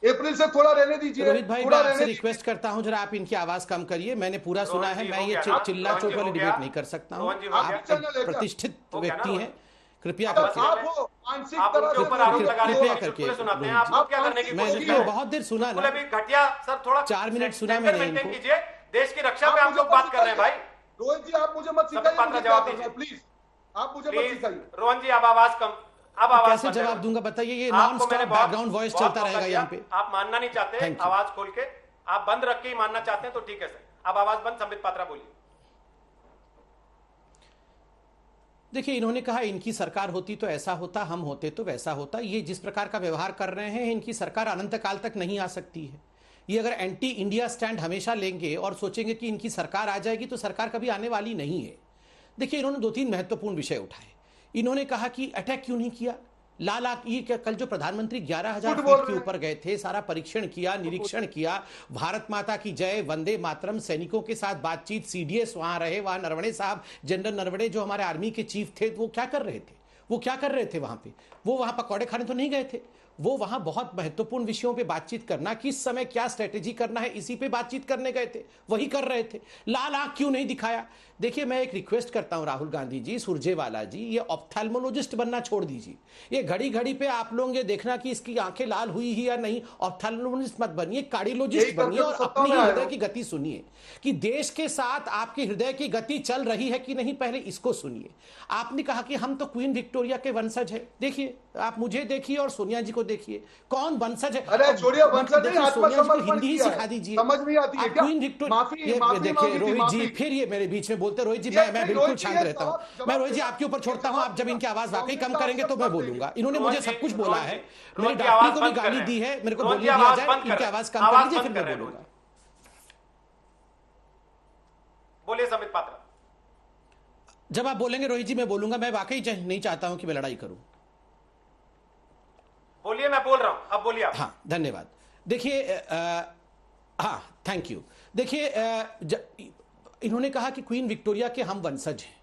अप्रैल से थोड़ा रहने दीजिए। रोहित भाई मैं आपसे रिक्वेस्ट करता हूं जरा आप इनकी आवाज कम करिए। मैंने पूरा सुना है, मैं ये चिल्ला चोट वाली डिबेट नहीं कर सकता हूं। आप एक प्रतिष्ठित व्यक्ति हैं, कृपया करके मैं बहुत देर सुना ना, घटिया सर, थोड़ा 4 मिनट सुना मैंने इनको। देश की रक्षा पे आप लोग बात कर रहे हैं भाई। रोहित जी आप मुझे मत सिखाइए, जवाब दीजिए प्लीज। आप मुझे मत सिखाइए। रोहन जी आप आवाज कम, अब आवाज कैसे जवाब दूंगा बताइए? ये नॉन स्टॉप बैकग्राउंड वॉइस चलता रहेगा यहाँ पे। आप मानना नहीं चाहते आवाज खोल के, आप बंद रख के ही मानना चाहते हैं तो ठीक है सर। अब आवाज बंद। संबित पात्रा बोलिए। देखिए इन्होंने कहा इनकी सरकार होती तो ऐसा होता, हम होते तो वैसा होता। ये जिस प्रकार का व्यवहार कर रहे हैं, इनकी सरकार अनंत काल तक नहीं आ सकती है। ये अगर एंटी इंडिया स्टैंड हमेशा लेंगे और सोचेंगे कि इनकी सरकार आ जाएगी तो सरकार कभी आने वाली नहीं है। देखिए इन्होंने 2-3 महत्वपूर्ण विषय उठाए। इन्होंने कहा कि अटैक क्यों नहीं किया, लाख ये क्या, कल जो प्रधानमंत्री 11,000 फीट के ऊपर गए थे, सारा परीक्षण किया, निरीक्षण किया, भारत माता की जय, वंदे मातरम, सैनिकों के साथ बातचीत, सीडीएस वहां रहे, वहां नरवणे साहब, जनरल नरवणे जो हमारे आर्मी के चीफ थे, वो क्या कर रहे थे? वो क्या कर रहे थे वहां पे? वो वहां पकौड़े खाने तो नहीं गए थे, वो वहां बहुत महत्वपूर्ण विषयों पे बातचीत करना, किस समय क्या स्ट्रेटेजी करना है, इसी पे बातचीत करने गए थे, वही कर रहे थे। लाल आंख क्यों नहीं दिखाया? देखिए, मैं एक रिक्वेस्ट करता हूं राहुल गांधी जी, सुरजेवाला जी, ये ऑप्थेल्मोलॉजिस्ट बनना छोड़ दीजिए। ये घड़ी घड़ी पे आप लोग ये देखना कि इसकी आंखें लाल हुई ही या नहीं, ऑप्थेल्मोलॉजिस्ट मत बनिए, कार्डियोलॉजिस्ट बनिए और अपनी हृदय की गति सुनिए कि देश के साथ आपकी हृदय की गति चल रही है कि नहीं, पहले इसको सुनिए। आपने कहा कि हम तो क्वीन विक्टोरिया के वंशज है। देखिए, आप मुझे देखिए और सोनिया जी को देखिए, कौन वंशज है। अरे छोड़िए, वंशज नहीं, आत्मसमर्पण हिंदी ही किया है। सिखा दीजिए, समझ नहीं आती है क्या? Queen Victoria. देखिए रोहित जी, फिर ये मेरे बीच में बोलते। रोहित जी, मैं बिल्कुल शांत रहता हूं। मैं रोहित जी आपके ऊपर छोड़ता हूं, आप जब इनकी आवाज वाकई कम करेंगे तो मैं बोलूंगा। इन्होंने मुझे सब कुछ बोला है, मेरी डॉक्टरी को भी गाली दी है, मेरे को बोलने दिया जाए, इनकी आवाज कम कर दीजिए, फिर मैं बोलूंगा। बोलिए समित पात्रा। जब आप बोलेंगे रोहित जी मैं बोलूंगा। मैं वाकई नहीं चाहता हूं कि मैं लड़ाई करूं। बोलिए, मैं बोल रहा हूं, अब बोलिए आप। हाँ, धन्यवाद। देखिए, हाँ, थैंक यू। देखिए, इन्होंने कहा कि क्वीन विक्टोरिया के हम वंशज हैं।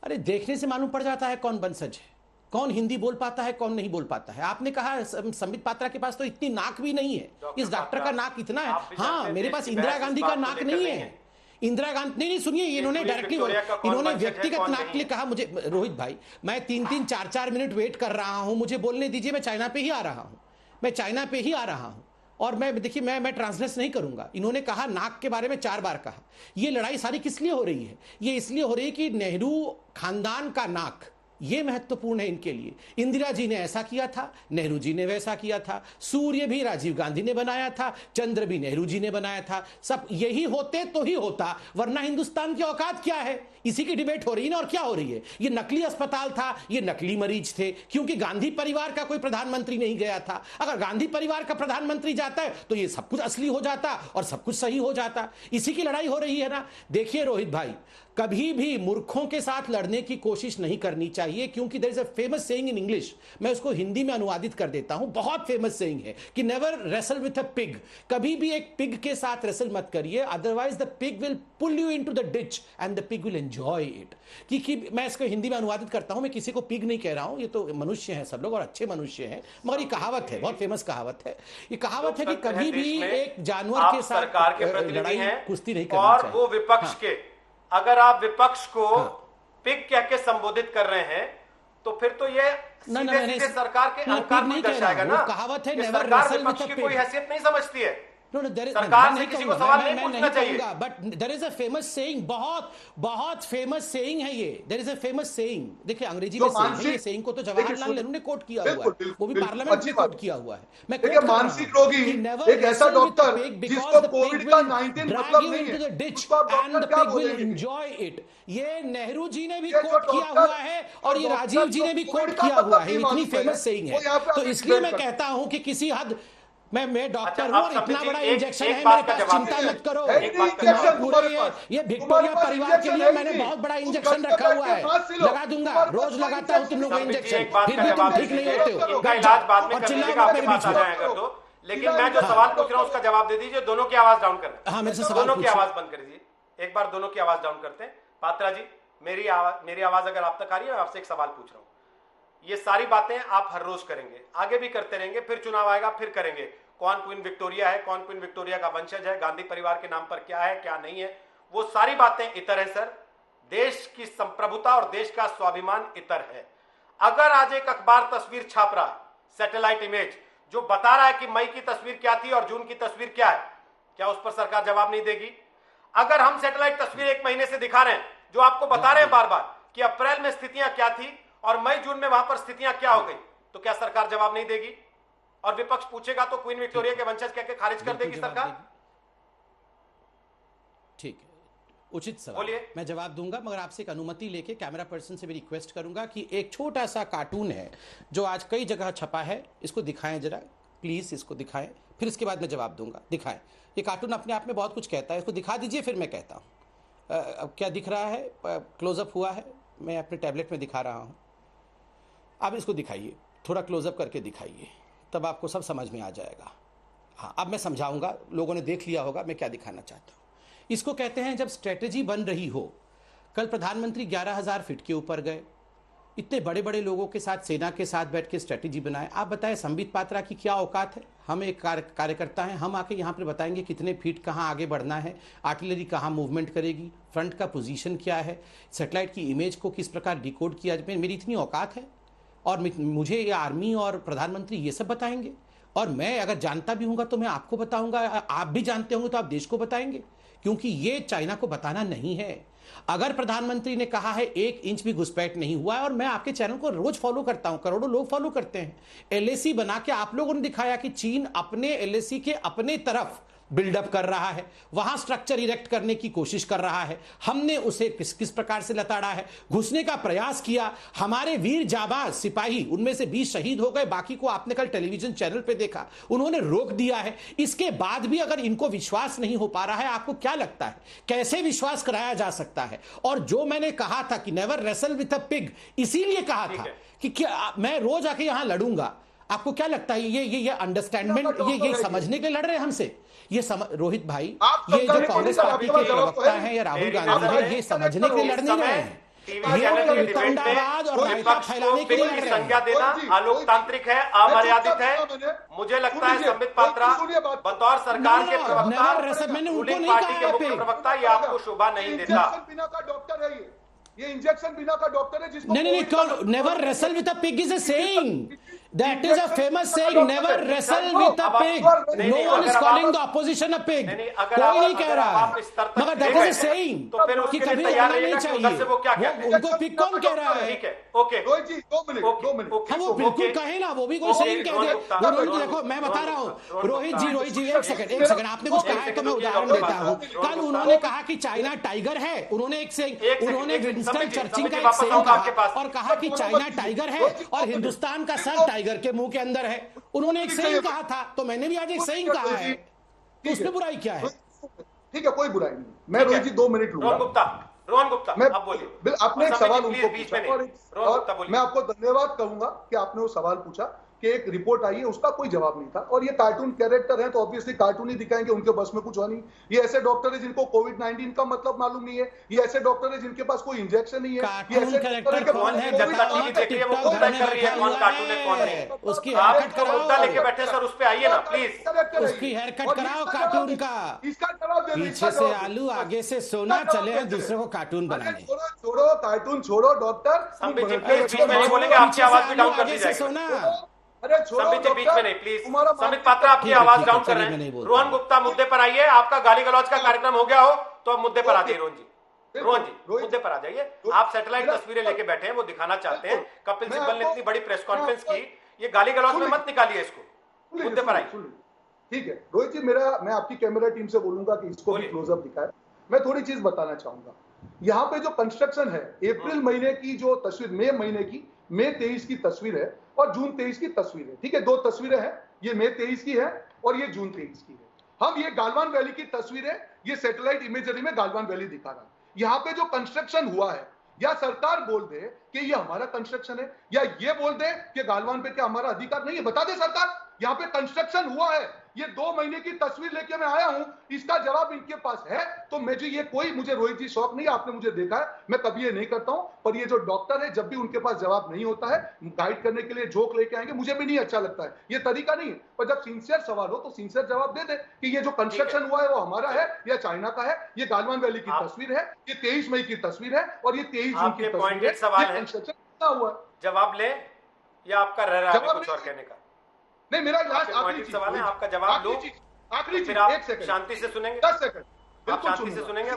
अरे देखने से मालूम पड़ जाता है कौन वंशज है, कौन हिंदी बोल पाता है, कौन नहीं बोल पाता है। आपने कहा संबित पात्रा के पास तो इतनी नाक भी नहीं है, इस डॉक्टर का नाक इतना है। हाँ, मेरे पास इंदिरा गांधी का नाक नहीं है। इंदिरा गांधी नहीं, सुनिए, इन्होंने डायरेक्टली, इन्होंने व्यक्तिगत नाक के लिए कहा मुझे। रोहित भाई, मैं 3-3, 4-4 मिनट वेट कर रहा हूं, मुझे बोलने दीजिए। मैं चाइना पे ही आ रहा हूं, मैं चाइना पे ही आ रहा हूं। और मैं देखिए, मैं ट्रांसलेट नहीं करूंगा। इन्होंने कहा नाक के बारे में 4 बार कहा। ये लड़ाई सारी किस लिए हो रही है? ये इसलिए हो रही है कि नेहरू खानदान का नाक ये महत्वपूर्ण है इनके लिए। इंदिरा जी ने ऐसा किया था, नेहरू जी ने वैसा किया था, सूर्य भी राजीव गांधी ने बनाया था, चंद्र भी नेहरू जी ने बनाया था। सब यही होते तो ही होता, वरना हिंदुस्तान की औकात क्या है? इसी की डिबेट हो रही है ना। और क्या हो रही है? ये नकली अस्पताल था, ये नकली मरीज थे, क्योंकि गांधी परिवार का कोई प्रधानमंत्री नहीं गया था। अगर गांधी परिवार का प्रधानमंत्री जाता है तो ये सब कुछ असली हो जाता और सब कुछ सही हो जाता। इसी की लड़ाई हो रही है ना। देखिए रोहित भाई, कभी भी मूर्खों के साथ लड़ने की कोशिश नहीं करनी चाहिए, क्योंकि there is a famous saying in English, मैं उसको हिंदी में अनुवादित कर देता हूं। बहुत फेमस सेइंग है कि never wrestle with a pig. कभी भी एक पिग के साथ रेसल मत करिए, otherwise the pig will pull you into the ditch and the pig will enjoy it. कि मैं इसको हिंदी में अनुवादित करता हूं, मैं किसी को पिग नहीं कह रहा हूं, ये तो मनुष्य हैं सब लोग और अच्छे मनुष्य हैं। मगर ये कहावत है, बहुत फेमस कहावत है। ये कहावत है कि कभी भी एक जानवर के साथ लड़ाई कुश्ती नहीं करनी चाहिए। और वो विपक्ष के, अगर आप विपक्ष को पिग कह के संबोधित कर रहे हैं तो फिर तो ये सीधे सरकार के अहंकार को दर्शाएगा ना। कहावत है, सरकार विपक्ष की कोई हैसियत नहीं समझती है। सरकार से किसी को सवाल नहीं पूछना चाहिए। But there is a famous saying, बहुत फेमस सेइंग है ये। There is a famous saying, देखिए अंग्रेजी में सेइंग है। ये सेइंग को तो जवाहरलाल नेहरू ने कोट किया हुआ है, वो भी पार्लियामेंट में कोट किया हुआ है। मैं देखिए, मानसिक रोगी एक ऐसा डॉक्टर जिसको कोविड का 19 मतलब नहीं है, उसको आप डॉक्टर क्या बोलेंगे? Enjoy it. ये नेहरू जी ने भी कोट किया हुआ है और ये राजीव जी ने भी कोट किया हुआ है। इतनी फेमस सेइंग है, तो इसलिए मैं कहता हूं कि किसी हद मैं डॉक्टर हूं और इतना बड़ा इंजेक्शन है मेरे पास, चिंता मत करो। ये विक्टोरिया परिवार के लिए मैंने बहुत बड़ा इंजेक्शन रखा हुआ है, लगा दूंगा, रोज लगाता हूं तुम लोगों को इंजेक्शन, फिर भी तुम ठीक नहीं होते हो। और चिल्लाओ मेरे बीच में। लेकिन मैं जो सवाल पूछ रहा हूं उसका जवाब दे दीजिए। दोनों की आवाज डाउन कर, हाँ, मेरे से सवाल दोनों की आवाज बंद कर दीजिए। एक बार दोनों की आवाज डाउन करते हैं। पात्रा जी, मेरी आवाज अगर आप तक आ रही है, मैं आपसे एक सवाल पूछ रहा हूं। ये सारी बातें आप हर रोज करेंगे, आगे भी करते रहेंगे, फिर चुनाव आएगा फिर करेंगे। कौन क्वीन विक्टोरिया है, कौन क्वीन विक्टोरिया का वंशज है, गांधी परिवार के नाम पर क्या है क्या नहीं है, वो सारी बातें इतर है सर। देश की संप्रभुता और देश का स्वाभिमान इतर है। अगर आज एक अखबार तस्वीर छाप रहा, सैटेलाइट इमेज, जो बता रहा है कि मई की तस्वीर क्या थी और जून की तस्वीर क्या है, क्या उस पर सरकार जवाब नहीं देगी? अगर हम सैटेलाइट तस्वीर 1 महीने से दिखा रहे हैं, जो आपको बता रहे हैं बार बार कि अप्रैल में स्थितियां क्या थी और मई जून में वहां पर स्थितियां क्या हो गई, तो क्या सरकार जवाब नहीं देगी? और विपक्ष पूछेगा तो क्वीन विक्टोरिया के वंशज कहकर खारिज कर देगी सरकार? ठीक है, उचित सवाल, मैं जवाब दूंगा, मगर आपसे एक अनुमति लेके कैमरा पर्सन से भी रिक्वेस्ट करूंगा कि एक छोटा सा कार्टून है जो आज कई जगह छपा है, इसको दिखाएं जरा प्लीज, इसको दिखाएं, फिर इसके बाद मैं जवाब दूंगा। दिखाएं, ये कार्टून अपने आप में बहुत कुछ कहता है, इसको दिखा दीजिए फिर मैं कहता हूं। अब क्या दिख रहा है? क्लोजअप हुआ है, मैं अपने टैबलेट में दिखा रहा हूं। अब इसको दिखाइए, थोड़ा क्लोजअप करके दिखाइए, तब आपको सब समझ में आ जाएगा। हाँ, अब मैं समझाऊंगा, लोगों ने देख लिया होगा मैं क्या दिखाना चाहता हूं। इसको कहते हैं जब स्ट्रेटेजी बन रही हो। कल प्रधानमंत्री 11,000 फीट के ऊपर गए, इतने बड़े बड़े लोगों के साथ, सेना के साथ बैठ के स्ट्रेटेजी बनाए। आप बताएं संबित पात्रा की क्या औकात है? हम एक कार्यकर्ता हैं, हम आके यहाँ पर बताएंगे कितने फीट कहाँ आगे बढ़ना है, आर्टिलरी कहाँ मूवमेंट करेगी, फ्रंट का पोजीशन क्या है, सैटेलाइट की इमेज को किस प्रकार डिकोड किया जाए। मेरी इतनी औकात है और मुझे ये आर्मी और प्रधानमंत्री ये सब बताएंगे? और मैं अगर जानता भी हूँगा तो मैं आपको बताऊंगा, आप भी जानते होंगे तो आप देश को बताएंगे, क्योंकि ये चाइना को बताना नहीं है। अगर प्रधानमंत्री ने कहा है 1 इंच भी घुसपैठ नहीं हुआ है, और मैं आपके चैनल को रोज फॉलो करता हूं, करोड़ों लोग फॉलो करते हैं, एलएसी बना के आप लोगों ने दिखाया कि चीन अपने एलएसी के अपने तरफ बिल्डअप कर रहा है, वहां स्ट्रक्चर इरेक्ट करने की कोशिश कर रहा है। हमने उसे किस प्रकार से लताड़ा है, घुसने का प्रयास किया। हमारे वीर जाबाज सिपाही, उनमें से 20 शहीद हो गए, बाकी को आपने कल टेलीविजन चैनल पे देखा, उन्होंने रोक दिया है। इसके बाद भी अगर इनको विश्वास नहीं हो पा रहा है, आपको क्या लगता है कैसे विश्वास कराया जा सकता है? और जो मैंने कहा था कि never wrestle with a pig, इसीलिए कहा था कि क्या मैं रोज आके यहां लड़ूंगा। आपको क्या लगता है ये अंडरस्टैंडमेंट, ये समझने के लिए लड़ रहे हैं हमसे? रोहित भाई, ये जो कांग्रेस पार्टी के प्रवक्ता हैं या राहुल गांधी है, ये समझने के लिए लड़ नहीं रहे हैं, ये वितंडावाद और रायता फैलाने के लिए लड़ रहे हैं। संज्ञा देना अलोकतांत्रिक है, अमर्यादित है। मुझे लगता है संबित पात्रा बतौर सरकार के प्रवक्ता, रूलिंग पार्टी के मुख्य प्रवक्ता, ये आपको शोभा नहीं देता। डॉक्टर है ये इंजेक्शन बिना का डॉक्टर है जिसको नहीं, never wrestle with a pig is a saying, that is a famous saying, never wrestle with a pig, no one is calling the opposition a pig, कोई नहीं कह रहा, मगर दैट इज अ सेइंग कि कभी होना नहीं चाहिए। उनको पिग कौन कह रहा है? ओके रोहित जी 2 मिनट हाँ, वो बिल्कुल कहे ना, वो भी कोई सेइंग कह दे। देखो मैं बता रहा हूँ रोहित जी, एक सेकंड, आपने कुछ कहा है तो मैं उदाहरण देता हूँ। कल उन्होंने कहा कि चाइना टाइगर है, उन्होंने एक सेइंग, उन्होंने विंस्टन चर्चिल का एक सेइंग कहा और कहा कि चाइना टाइगर है और हिंदुस्तान का सर टाइगर के मुंह के अंदर है। उन्होंने एक सेइंग कहा था, तो मैंने भी आज एक सेइंग कहा है, तो उसमें बुराई क्या है? ठीक है, कोई बुराई नहीं। मैं रोहित जी 2 मिनट लूंगा। रोहन गुप्ता, आप बोलिए। आपने एक सवाल उनको पूछा और मैं आपको धन्यवाद कहूंगा कि आपने वो सवाल पूछा कि एक रिपोर्ट आई है, उसका कोई जवाब नहीं था। और ये कार्टून कैरेक्टर हैं तो ऑब्वियसली कार्टून ही दिखाएंगे, उनके बस में कुछ हुआ नहीं। ये ऐसे डॉक्टर है जिनको कोविड-19 का मतलब मालूम नहीं है, ये ऐसे डॉक्टर है जिनके पास कोई इंजेक्शन नहीं है, ये ऐसे डॉक्टर है कौन है? जनता टीवी देखिए वो मुद्दा कर रही है, कौन कार्टून है कौन नहीं। उसकी आप हेयरकट जो मुद्दा कराओ, लेके बैठे सर, उस पे आइए ना प्लीज। उसकी हेयरकट कराओ कार्टून का, इसका जवाब दे दो। पीछे से आलू आगे से सोना, चले हैं दूसरे को कार्टून बनाने। छोड़ो कार्टून, छोड़ो डॉक्टर। संबित जी प्लीज बीच में नहीं बोलेंगे, आपकी आवाज भी डाउन कर दी जाएगी। अरे छोड़ो संबित जी बीच में नहीं प्लीज। संबित पात्रा आपकी आवाज डाउन कर रहे हैं। रोहन गुप्ता मुद्दे पर आइए, आपका गाली गलौज का कार्यक्रम हो गया हो तो अब मुद्दे पर आ जाइए। रोहन जी मुद्दे पर आ जाइए। आप सैटेलाइट तस्वीरें लेके बैठे हैं, वो दिखाना चाहते हैं। कपिल सिब्बल ने इतनी बड़ी प्रेस कॉन्फ्रेंस की, ये गाली गलौज में मत निकालिए इसको, मुद्दे पर आइए। ठीक है रोहित जी, मैं आपकी कैमरा टीम से बोलूंगा कि इसको भी क्लोजअप दिखाए। मैं थोड़ी चीज बताना चाहूंगा। यहाँ पे जो कंस्ट्रक्शन है, अप्रैल महीने की जो तस्वीर, मई 23 की तस्वीर है और जून 23 की तस्वीर है। ठीक है, 2 तस्वीरें हैं, ये मई 23 की है और ये जून 23 की है। हम ये गालवान वैली की तस्वीर है, ये सैटेलाइट इमेजरी में गालवान वैली दिखा रहा है। यहाँ पे जो कंस्ट्रक्शन हुआ है, या सरकार बोल दे कि ये हमारा कंस्ट्रक्शन है, या ये बोल दे कि गालवान पे क्या हमारा अधिकार नहीं है, बता दे सरकार यहाँ पे कंस्ट्रक्शन हुआ है। ये 2 महीने की तस्वीर लेके मैं आया हूं, इसका जवाब इनके पास है। तो मुझे रोहित जी शौक नहीं, आपने मुझे देखा है, मैं कभी ये नहीं करता हूं। पर ये जो डॉक्टर है, जब भी उनके पास जवाब नहीं होता है, गाइड करने के लिए जोक लेके आएंगे, मुझे भी नहीं अच्छा लगता है, ये तरीका नहीं है। पर जब सिंसियर सवाल हो तो सिंसियर जवाब दे दे कि ये जो कंस्ट्रक्शन हुआ है वो हमारा है या चाइना का है। ये गालवान वैली की तस्वीर है, ये 23 मई की तस्वीर है और ये 23 जून की तस्वीर है। सवाल है, हुआ जवाब ले या आपका रह रहा है कुछ और कहने का? नहीं, मेरा लास्ट आखिरी सवाल है, आपका जवाब लो। आखिरी चीज, 1 सेकंड शांति से सुनेंगे, 10 सेकंड आप शांति से सुनेंगे,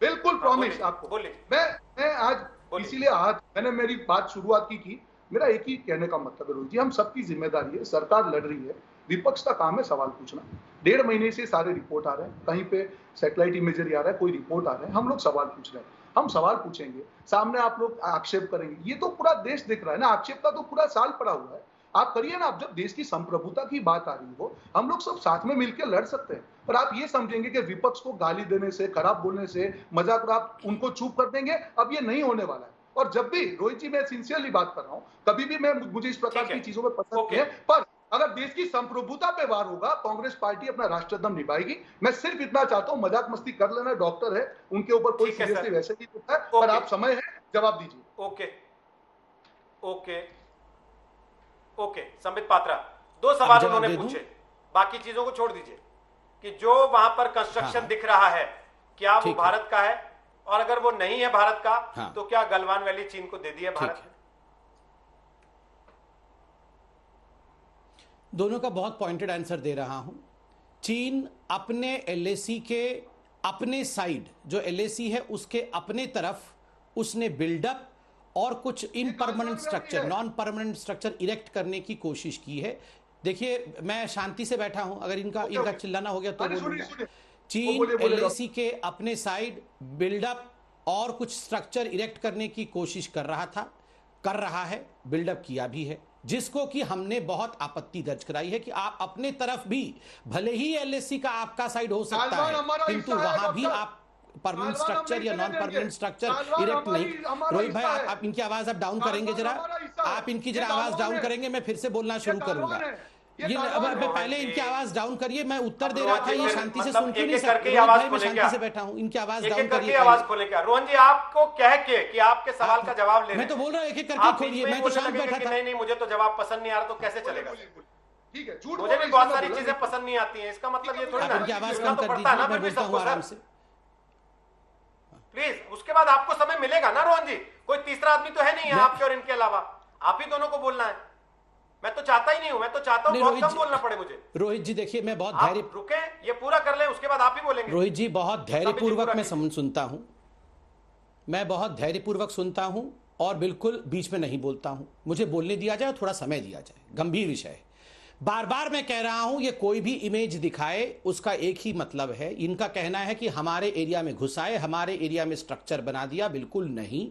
बिल्कुल प्रॉमिस आपको। बोलिए। मैं आज इसीलिए आज मैंने मेरी बात शुरुआत की मेरा एक ही कहने का मतलब है रोहित जी, हम सबकी जिम्मेदारी है, सरकार लड़ रही है, विपक्ष का काम है सवाल पूछना। 1.5 महीने से सारे रिपोर्ट आ रहे हैं, कहीं पे सैटेलाइट इमेजरी आ रहा है, कोई रिपोर्ट आ रहा है, हम लोग सवाल पूछ रहे हैं। हम सवाल पूछेंगे, सामने आप लोग आक्षेप करेंगे, ये तो पूरा देश दिख रहा है ना, आक्षेप का तो पूरा साल पड़ा हुआ है। आप करिए ना, आप जब देश की संप्रभुता की बात आ रही हो, हम लोग सब साथ में मिलकर लड़ सकते हैं। पर आप ये समझेंगे कि विपक्ष को गाली देने से, खराब बोलने से, मजाक आप उनको चुप कर देंगे, अब ये नहीं होने वाला है। और जब भी रोहित जी, मैं सिंसियरली बात कर रहा हूं, कभी भी मुझे इस प्रकार की चीजों में पसंद नहीं है, पर अगर देश की संप्रभुता पे वार होगा, कांग्रेस पार्टी अपना राष्ट्रधर्म निभाएगी। मैं सिर्फ इतना चाहता हूं, मजाक मस्ती कर लेना, डॉक्टर है, उनके ऊपर कोई सीरियसली वैसे नहीं होता है, पर आप समय है, जवाब दीजिए। Okay, okay okay, Sambit Patra, 2 सवाल जवाब उन्होंने दे दूं? पूछे, बाकी चीजों को छोड़ दीजिए। कि जो वहां पर कंस्ट्रक्शन दिख रहा है, क्या वो ठीक है। भारत का है? और अगर वो नहीं है भारत का, हाँ। तो क्या गलवान वैली चीन को दे दी है ठीक भारत? है। दोनों का बहुत पॉइंटेड आंसर दे रहा हूं। चीन अपने एलएसी के अपने साइड, जो एलएसी है उसके अपने तरफ उसने बिल्डअप और कुछ impermanent structure, non permanent structure erect करने की कोशिश की है। देखिए, मैं शांति से बैठा हूं, अगर इनका चिल्लाना हो गया तो बोलूंगा। चीन एलएसी के अपने साइड बिल्डअप और कुछ स्ट्रक्चर इरेक्ट करने की कोशिश कर रहा है, बिल्डअप किया भी है, जिसको कि हमने बहुत आपत्ति दर्ज कराई है कि आप अपने तरफ भी, भले ही एलएसी का आपका साइड हो सकता है, किंतु वहां भी आप परमानेंट स्ट्रक्चर या नॉन परमानेंट स्ट्रक्चर इरेक्ट नहीं। रोहित भाई, आप इनकी आवाज आप डाउन करेंगे जरा, आप इनकी जरा आवाज डाउन करेंगे, मैं फिर से बोलना शुरू करूंगा। ये अब पहले इनकी आवाज डाउन करिए, मैं उत्तर दे रहा था, ये शांति से सुन क्यों नहीं सकते? रोहित भाई, मैं शांति से बैठा हूं, इनकी आवाज डाउन करिए। आवाज खोले क्या रोहन जी? आपको कह के कि आपके सवाल का जवाब ले, मैं तो बोल रहा हूं एक एक करके खोलिए, मैं तो शांत बैठा था। नहीं, मुझे तो जवाब पसंद नहीं आ रहा, तो कैसे चलेगा? ठीक है, झूठ मुझे भी बहुत सारी चीजें पसंद नहीं आती हैं, इसका मतलब ये थोड़ी ना इनकी आवाज कम कर दीजिए, मैं बोलता हूं आराम से। प्लीज, उसके बाद आपको समय मिलेगा ना रोहन जी, कोई तीसरा आदमी तो है नहीं है आपके और इनके अलावा, आप ही दोनों को बोलना है। मैं तो चाहता ही नहीं हूं, मैं तो चाहता हूं बहुत कम बोलना पड़े मुझे। रोहित जी देखिए, मैं बहुत धैर्य रुके, ये पूरा कर ले, उसके बाद आप ही बोलेंगे। रोहित जी, बहुत धैर्यपूर्वक मैं सुनता हूं, मैं बहुत धैर्यपूर्वक सुनता हूं और बिल्कुल बीच में नहीं बोलता हूं। मुझे बोलने दिया जाए, थोड़ा समय दिया जाए, गंभीर विषय है। बार बार मैं कह रहा हूं, ये कोई भी इमेज दिखाए उसका एक ही मतलब है। इनका कहना है कि हमारे एरिया में घुसाए, हमारे एरिया में स्ट्रक्चर बना दिया, बिल्कुल नहीं।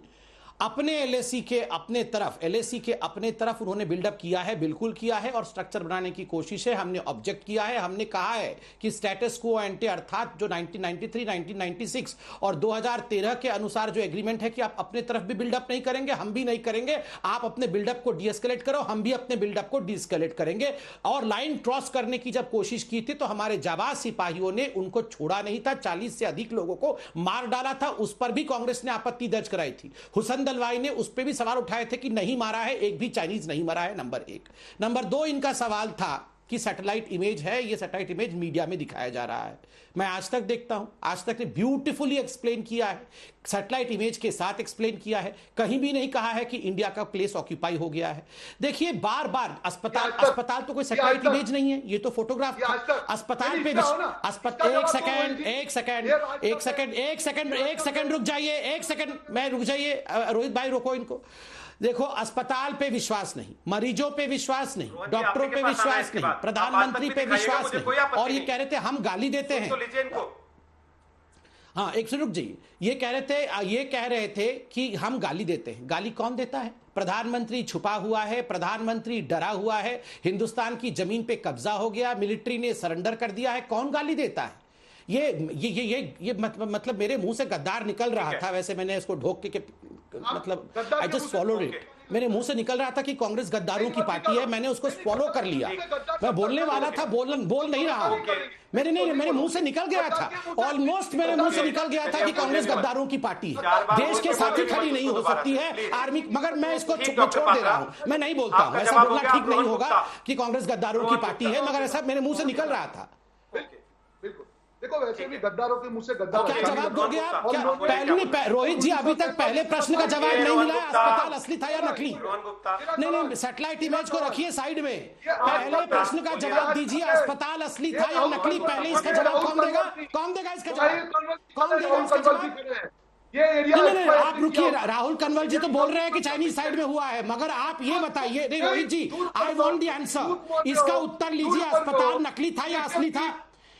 अपने एलएसी के अपने तरफ उन्होंने बिल्डअप किया है, बिल्कुल किया है, और स्ट्रक्चर बनाने की कोशिश है। हमने ऑब्जेक्ट किया है, हमने कहा है कि स्टेटस क्वो एंटे, अर्थात जो 1993, 1996 और 2013 के अनुसार जो एग्रीमेंट है कि आप अपने तरफ भी बिल्डअप नहीं करेंगे, हम भी नहीं करेंगे, आप अपने बिल्डअप को डीएस्केलेट करो, हम भी अपने बिल्डअप को डीएस्केलेट करेंगे। और लाइन क्रॉस करने की जब कोशिश की थी तो हमारे जाबाज सिपाहियों ने उनको छोड़ा नहीं था, 40 से अधिक लोगों को मार डाला था। उस पर भी कांग्रेस ने आपत्ति दर्ज कराई थी। हुसैन दलवाई ने उस पे भी सवाल उठाए थे कि नहीं मारा है, एक भी चाइनीज नहीं मरा है, नंबर 1। नंबर 2, इनका सवाल था कि सैटेलाइट इमेज है, ये सैटेलाइट इमेज मीडिया में दिखाया जा रहा है। मैं आज तक देखता हूं, आज तक ने ब्यूटीफुली एक्सप्लेन किया है, सैटेलाइट इमेज के साथ एक्सप्लेन किया है, कहीं भी नहीं कहा है कि इंडिया का प्लेस ऑक्यूपाई हो गया है। देखिए, बार बार अस्पताल तो कोई सैटेलाइट इमेज नहीं है, ये तो फोटोग्राफ था। अस्पताल पे एक सेकंड रुक जाइए, रुक जाइए, रोहित भाई रोको इनको। देखो, अस्पताल पे विश्वास नहीं, मरीजों पे विश्वास नहीं, डॉक्टरों पे विश्वास नहीं, प्रधानमंत्री पे विश्वास नहीं, और ये कह रहे थे हम गाली देते हैं। हाँ, एक रुक जाइए, ये कह रहे थे कि हम गाली देते हैं। गाली कौन देता है? प्रधानमंत्री छुपा हुआ है, प्रधानमंत्री डरा हुआ है, हिंदुस्तान की जमीन पे कब्जा हो गया, मिलिट्री ने सरेंडर कर दिया है, कौन गाली देता है? ये मतलब मेरे मुंह से गद्दार निकल रहा था, वैसे मैंने इसको ढोक के मतलब आई जस्ट फॉलोड इट। मेरे मुंह से निकल रहा था कि कांग्रेस गद्दारों की पार्टी है, मैंने उसको फॉलो कर लिया। मैं बोलने वाला था, बोल नहीं रहा हूं, मेरे मुंह से निकल गया था, ऑलमोस्ट मेरे मुंह से निकल गया था कि कांग्रेस गद्दारों की पार्टी है, देश के साथ ही खड़ी नहीं हो सकती है आर्मी। मगर मैं इसको छोड़ दे रहा हूं, मैं नहीं बोलता हूं, ऐसा बोलना ठीक नहीं होगा कि कांग्रेस गद्दारों की पार्टी है, मगर ऐसा मेरे मुंह से निकल रहा था। देखो, वैसे भी गद्दारों के मुंह से गद्दार। क्या जवाब दोगे आप? क्या रोहित जी, अभी तक पहले प्रश्न का जवाब नहीं मिला है, अस्पताल असली था या नकली? नहीं, सैटेलाइट इमेज को रखिए साइड में, पहले प्रश्न का जवाब दीजिए, अस्पताल असली था या नकली? पहले इसका जवाब कौन देगा इसका जवाब? कौन देगा इसका जवाब? नहीं, आप रुकिए, राहुल कन्वल जी तो बोल रहे हैं कि चाइनीज साइड में हुआ है, मगर आप ये बताइए। नहीं रोहित जी, आई वांट द आंसर, इसका उत्तर लीजिए, अस्पताल नकली था या असली था?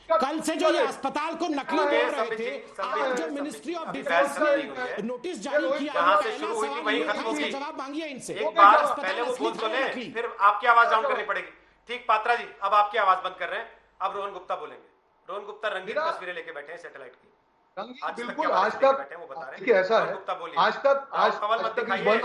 कल से जो ये अस्पताल को नकली बोल रहे थे, आज जो मिनिस्ट्री ऑफ डिफेंस ने नोटिस जारी किया, जवाब मांगिए इनसे। एक बार पहले वो बोल तो ले, फिर आपकी आवाज डाउन करनी पड़ेगी। ठीक, पात्रा जी, अब आपकी आवाज बंद कर रहे हैं, अब रोहन गुप्ता बोलेंगे। रोहन गुप्ता रंगीन तस्वीरें लेके बैठे हैं सैटेलाइट की, बिल्कुल आज तक वो बता रहे देखिए ऐसा है, आज तक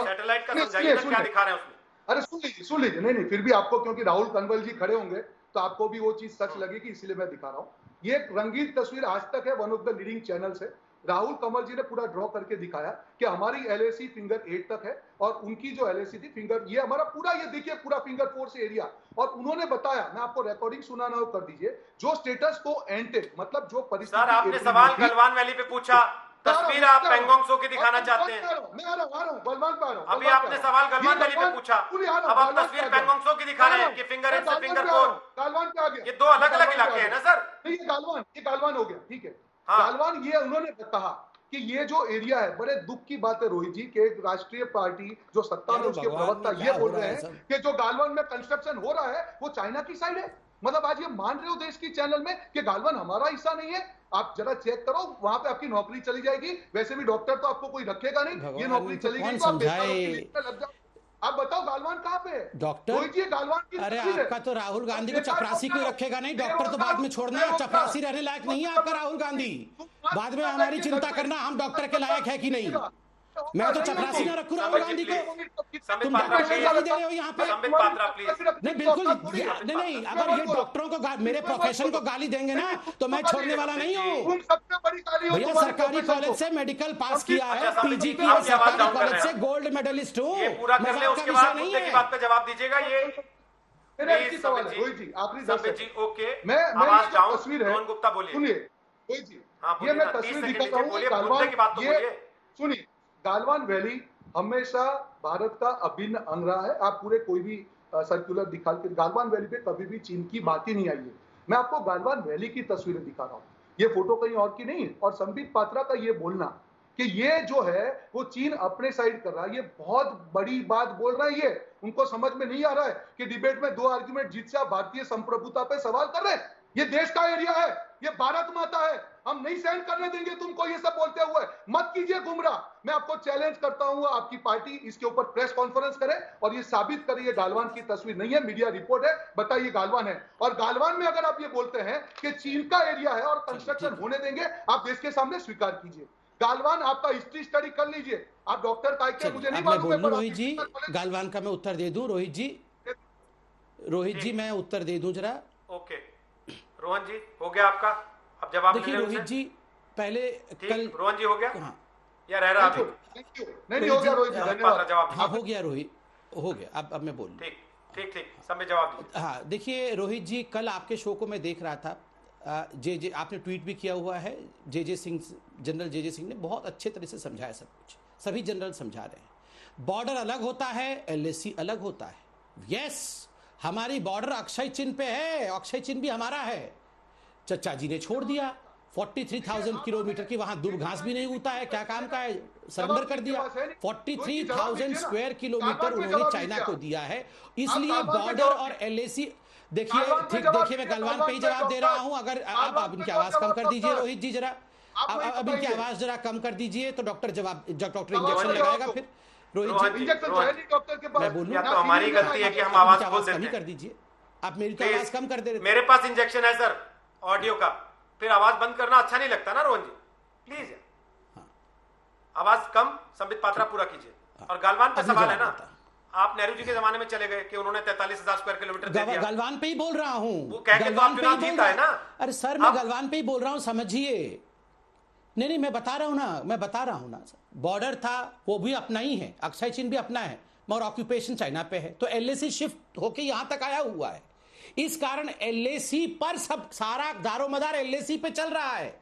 सैटेलाइट का समझाइए क्या दिखा रहे हैं उसमें। अरे सुन लीजिए, नहीं फिर भी आपको, क्योंकि राहुल कन्वल जी खड़े होंगे तो आपको भी वो चीज सच लगेगी, इसलिए मैं दिखा रहा हूं। ये एक रंगीन तस्वीर आज तक है, one of the leading channels है, राहुल कमल जी ने पूरा ड्रॉ करके दिखाया कि हमारी एलएसी फिंगर 8 तक है और उनकी जो एलएसी थी फिंगर, ये हमारा पूरा, ये देखिए पूरा फिंगर 4 से एरिया। और उन्होंने बताया, मैं आपको रिकॉर्डिंग सुनाना कर दीजिए, जो स्टेटस को एंटे, मतलब जो परिस्थिति। सर आपने सवाल गलवान वैली पे पूछा, तस्वीर आप पेंगोंग सो की दिखाना चाहते हैं। मैं आ रहा हूं गलवान पे आ रहा हूं। अभी आपने सवाल गलवान वैली पे पूछा, अब आप तस्वीर पेंगोंग सो की दिखा रहे हैं कि फिंगर 8 से फिंगर 4 गालवान पे आ गया। ये दो अलग अलग इलाके हैं ना सर? नहीं, ये गालवान हो गया, ठीक है। हाँ। गालवान, ये उन्होंने कहा कि ये जो एरिया है, बड़े दुख की बात है रोहित जी कि एक राष्ट्रीय पार्टी जो सत्ता में, उसके प्रवक्ता ये बोल रहे हैं कि जो गालवान में कंस्ट्रक्शन हो रहा है वो चाइना की साइड है। मतलब आज ये मान रहे हो देश की चैनल में कि गालवान हमारा हिस्सा नहीं है? आप जरा चेक करो, वहां पे आपकी नौकरी चली जाएगी। वैसे भी डॉक्टर तो आपको कोई रखेगा नहीं, ये नौकरी चली गई तो आप लग जाओ। आप बताओ गालवान कहाँ पे है डॉक्टर? रोहित जी गालवान की अरे आपका तो राहुल गांधी को चपरासी कोई रखेगा नहीं, डॉक्टर तो बाद में छोड़ना है, चपरासी रहने लायक नहीं है आपका राहुल गांधी। बाद में हमारी चिंता करना हम डॉक्टर के लायक है कि नहीं। मैं तो चपरासी ना रखूं राहुल गांधी को। तुम डॉक्टर को गाली दे रहे हो यहाँ पे? नहीं बिल्कुल नहीं, अगर ये डॉक्टरों को, मेरे प्रोफेशन को गाली देंगे ना तो मैं छोड़ने वाला नहीं हूँ भैया। सरकारी कॉलेज से मेडिकल पास किया है, पीजी की है सरकारी कॉलेज से, गोल्ड मेडलिस्ट हूँ। पूरा कर ले, उसके बाद मुद्दे की बात पे जवाब दीजिएगा। ये रोहित जी आखिरी जी ओके, मैं आवाज डाउन, तस्वीर है, रोहन गुप्ता बोलिए। सुनिए रोहित जी, हाँ, ये मैं तस्वीर दिखाता हूँ गालवान, ये सुनिए, गालवान वैली हमेशा भारत का अभिन्न अंग रहा है। आप पूरे कोई भी सर्कुलर दिखा के गालवान वैली पे कभी भी चीन की बात ही नहीं आई है। मैं आपको गालवान वैली की तस्वीरें दिखा रहा हूँ, ये फोटो कहीं और की नहीं है। और संबित पात्रा का ये बोलना कि ये जो है वो चीन अपने साइड कर रहा है, ये बहुत बड़ी बात बोल रहा है। ये उनको समझ में नहीं आ रहा है कि डिबेट में 2 आर्गुमेंट जीत से आप भारतीय संप्रभुता पे सवाल कर रहे हैं। ये देश का एरिया है, ये भारत माता है, हम नहीं सहन करने देंगे तुमको ये सब बोलते हुए। मत कीजिए गुमराह। मैं आपको चैलेंज करता हूं, आपकी पार्टी इसके ऊपर प्रेस कॉन्फ्रेंस करे और ये साबित करे ये गालवान की तस्वीर नहीं है, मीडिया रिपोर्ट है, बताइए गालवान है। और गालवान में अगर आप ये बोलते हैं कि चीन का एरिया है और कंस्ट्रक्शन होने देंगे, आप देश के सामने स्वीकार कीजिए। गालवान आपका हिस्ट्री स्टडी कर लीजिए। आप डॉक्टर का मुझे नहीं मालूम है। रोहित जी गालवान का मैं उत्तर दे दूं। रोहित जी मैं उत्तर दे दूं जरा। ओके रोहन जी, हो गया आपका, अब जवाब देखिए रोहित जी, पहले कल रोहन जी हो गया हाँ या रह रहा? नहीं हो गया रोहित जी, धन्यवाद। जवाब हाँ हो गया रोहित, हो गया। अब मैं बोल ठीक सब में जवाब दीजिए। हाँ देखिए रोहित जी, कल आपके शो को मैं देख रहा था, जे आपने ट्वीट भी किया हुआ है। जनरल जे सिंह ने बहुत अच्छे तरह से समझाया सब कुछ, सभी जनरल समझा रहे हैं। बॉर्डर अलग होता है, एलएसी अलग होता है। यस, हमारी बॉर्डर अक्षय चिन्ह पे है, अक्षय चिन्ह भी हमारा है। चचा जी ने छोड़ दिया, 43,000 किलोमीटर की, वहां दूब घास भी नहीं उगता है, क्या काम का है, सरेंडर कर दिया। 43,000 स्क्वायर किलोमीटर उन्होंने चाइना को दिया है। इसलिए बॉर्डर और एलएसी देखिए, ठीक देखिए, मैं गलवान पे ही जवाब दे रहा हूं। अगर आप इनकी आवाज कम कर दीजिए रोहित जी जरा, अब इनकी आवाज जरा कम कर दीजिए तो डॉक्टर इंजेक्शन लगाएगा फिर। रोहित जी डॉक्टर के पास मैं बोलूं, या तो हमारी गलती है कि हम आवाज खोल देते हैं। कर दीजिए, आप मेरी तो आवाज कम कर दे रहे। मेरे पास इंजेक्शन है सर ऑडियो का, फिर आवाज बंद करना अच्छा नहीं लगता ना रोहन जी, प्लीज आवाज कम। संबित पात्रा पूरा कीजिए। और गालवान पे सवाल है ना, आप नेहरू जी के जमाने में चले गए कि उन्होंने 43,000 स्क्वायर किलोमीटर दे दिया। गलवान पे ही बोल रहा हूं, वो कह के तो आप चुनाव जीता है ना। अरे सर मैं गलवान पे ही बोल रहा हूं, समझिए। नहीं मैं बता रहा हूं ना, बॉर्डर था वो भी अपना ही है, अक्षय चिन्ह भी अपना है, मगर ऑक्यूपेशन चाइना पे है। तो एलएसी शिफ्ट होके यहां तक आया हुआ है। इस कारण एलएसी पर सब सारा दारोमदार एलएसी पे चल रहा है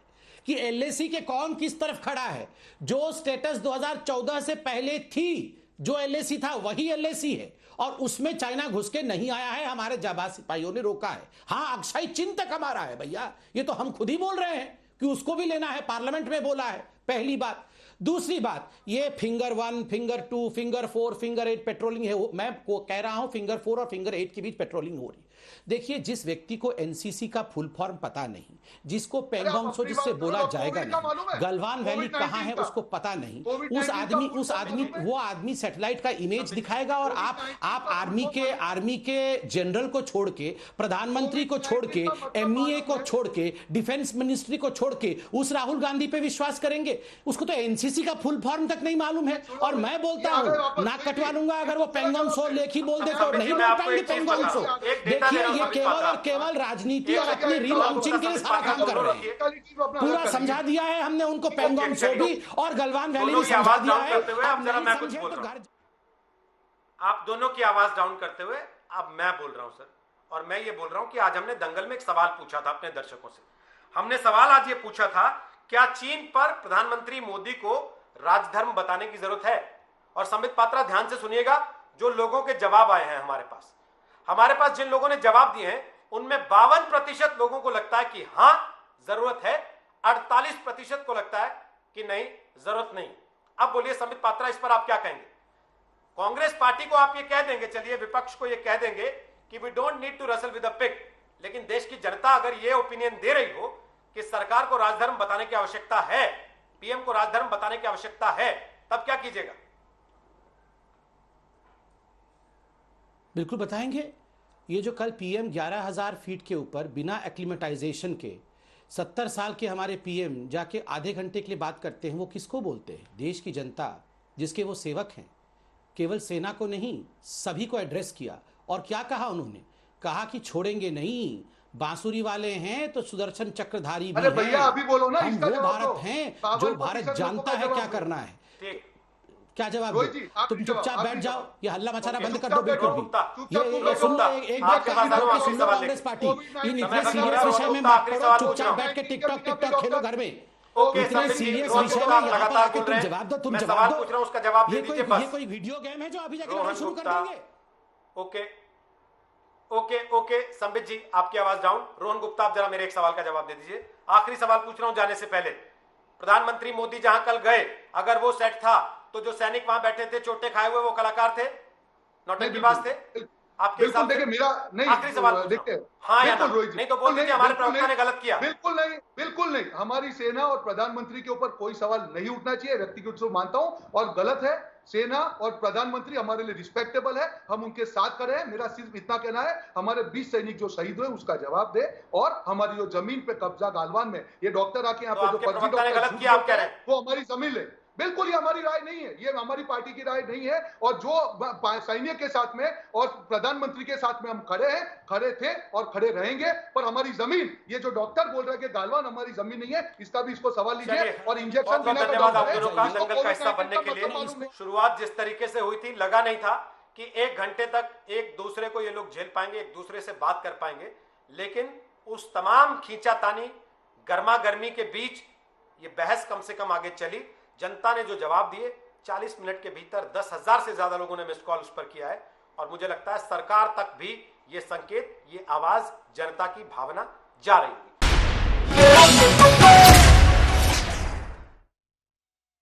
कि एलएसी के कौन किस तरफ खड़ा है। जो स्टेटस 2014 से पहले थी, जो एलएसी था वही एलएसी है, और उसमें चाइना घुस के नहीं आया है, हमारे जाबाज सिपाहियों ने रोका है। हाँ, अक्षय चिन्ह तक हमारा है भैया, ये तो हम खुद ही बोल रहे हैं कि उसको भी लेना है, पार्लियामेंट में बोला है, पहली बात। दूसरी बात, ये finger 1, finger 2, finger 4, finger 8 patrolling है। मैं कह रहा हूं फिंगर 4 और फिंगर 8 के बीच पेट्रोलिंग हो रही। देखिए, जिस व्यक्ति को एनसीसी का फुल फॉर्म पता नहीं, जिसको पेंगोंग सो जिससे बोला जाएगा नहीं, गलवान वैली कहां है उसको पता नहीं, वो आदमी सैटेलाइट का इमेज दिखाएगा। और आप आर्मी के जनरल को छोड़ के, प्रधानमंत्री को छोड़ के, एमईए को छोड़ के, डिफेंस मिनिस्ट्री को छोड़ के उस राहुल गांधी पे विश्वास करेंगे? उसको तो एनसीसी का फुल फॉर्म तक नहीं मालूम है। और मैं बोलता हूं, नाक कटवा लूंगा अगर वो पेंगोंग सो लेखी बोल दे तो। नहीं बोल पाएंगे पेंगोंग सो। देखिए ले रहा हूं ये संबित केवल पात्रा। और केवल राजनीति और अपनी रीलॉन्चिंग के लिए सारा काम कर रहे हैं। पूरा समझा दिया है हमने उनको, पेंगोंग सोबी और गलवान वैली दोनों में की समझा आवाज दिया डाउन है। करते हुए अब जरा मैं कुछ बोल रहा हूं। आप दोनों की आवाज डाउन करते हुए अब मैं बोल रहा हूं सर, और मैं ये बोल रहा हूं कि आज हमने दंगल में एक सवाल पूछा था अपने दर्शकों से। हमने सवाल आज ये पूछा था, क्या चीन पर प्रधानमंत्री मोदी को राजधर्म बताने की जरूरत है? और संबित पात्रा ध्यान से सुनिएगा, जो लोगों के जवाब आए हैं हमारे पास जिन लोगों ने जवाब दिए हैं उनमें 52% लोगों को लगता है कि हां जरूरत है, 48% को लगता है कि नहीं जरूरत नहीं। अब बोलिए संबित पात्रा, इस पर आप क्या कहेंगे? कांग्रेस पार्टी को आप ये कह देंगे, चलिए विपक्ष को ये कह देंगे कि we don't need to wrestle with a pig, लेकिन देश की जनता अगर ये ओपिनियन दे रही हो कि सरकार को राजधर्म बताने की आवश्यकता है, पीएम को राजधर्म बताने की आवश्यकता है, तब क्या कीजिएगा? बिल्कुल बताएंगे। ये जो कल पीएम 11,000 फीट के ऊपर बिना एक्लिमेटाइजेशन के 70 साल के हमारे पीएम जाके आधे घंटे के लिए बात करते हैं, वो किसको बोलते हैं? देश की जनता जिसके वो सेवक हैं। केवल सेना को नहीं, सभी को एड्रेस किया। और क्या कहा उन्होंने? कहा कि छोड़ेंगे नहीं, बांसुरी वाले हैं तो सुदर्शन चक्रधारी भी अरे भैया अभी बोलो ना, हम इसका वो जवाब भारत दो। हैं जो भारत जानता है क्या करना है। ठीक, क्या जवाब रोहित दो? जी, आप तुम चुपचाप जवाब, बैठ आप जाओ, जवाब। ये हल्ला मचाना बंद कर चुपचाप दो बिल्कुल बैठो, भी। चुपचाप ये तुम सुन लो, बैठो। एक आपके बात पास का आखिरी सुन लो सवाल कांग्रेस लेके। पार्टी, इन इतने मैं सीरियस खत्म विषय में करूंगा, मत आखिरी करो, सवाल चुपचाप पूछ बैठ के टिकटॉक खेलो घर में। ओके, इतने संबित जी, सीरियस रोहन विषय गुप्ता में आप यहाँ पर लगातार आके बोल तुम रहे हैं। जवाब दो, तुम मैं जवाब सवाल दो। पूछ रहा हूं, उसका जवाब दे ये दीजिए बस। कोई वीडियो गेम है जो अभी जाके रोहन लड़ाई शुरू कर गुप्ता, देंगे? ओके संबित जी, आपकी आवाज डाउन। रोहन गुप्ता, आप जरा मेरे एक सवाल का जवाब दे दीजिए। आखिरी सवाल पूछ रहा हूं जाने से पहले। प्रधानमंत्री मोदी जहां कल गए, अगर वो सेट था तो जो सैनिक वहां बैठे थे चोटे खाए हुए, वो कलाकार थे, नौटंकीबाज थे? आपके बिल्कुल हिसाब से? देखिए, मेरा नहीं, आखिरी सवाल पूछ देखिए, रहा हूं। हाँ या ना? बिल्कुल रोहित जी, नहीं तो बोल दीजिए हमारे बिल्कुल प्रवक्ता ने नहीं, गलत किया। बिल्कुल नहीं, हमारी सेना और प्रधानमंत्री के ऊपर कोई सवाल नहीं उठना चाहिए, व्यक्तिगत रूप से मानता हूं, और गलत है। सेना और प्रधानमंत्री हमारे लिए रिस्पेक्टेबल है, हम उनके साथ खड़े हैं। मेरा सिर्फ इतना कहना है, हमारे 20 सैनिक जो शहीद हुए उसका जवाब दे, और हमारी जो जमीन पे कब्जा गालवान में ये डॉक्टर आके यहाँ तो पे जो आपके फर्जी प्रवक्ता ने डॉक्टर गलत किया, आप कह रहे हैं? वो हमारी जमीन ले। बिल्कुल, ये हमारी राय नहीं है, ये हमारी पार्टी की राय नहीं है। और जो सैनिक के साथ में और प्रधानमंत्री के साथ में हम खड़े हैं, खड़े थे और खड़े रहेंगे। पर हमारी जमीन, ये जो डॉक्टर बोल रहा है कि गालवान हमारी जमीन नहीं है, इसका भी इसको सवाल लीजिए। और इंजेक्शन बिना धन्यवाद आप दोनों का दंगल का हिस्सा बनने के लिए। शुरुआत जिस तरीके से हुई थी, लगा नहीं था कि 1 घंटे तक एक दूसरे को ये लोग झेल पाएंगे, एक दूसरे से बात कर पाएंगे, लेकिन उस तमाम खींचातानी, गर्मा गर्मी के बीच ये बहस कम से कम आगे चली। जनता ने जो जवाब दिए, 40 मिनट के भीतर 10,000 से ज्यादा लोगों ने मिस कॉल उस पर किया है। और मुझे लगता है सरकार तक भी ये संकेत, ये आवाज, जनता की भावना जा रही है।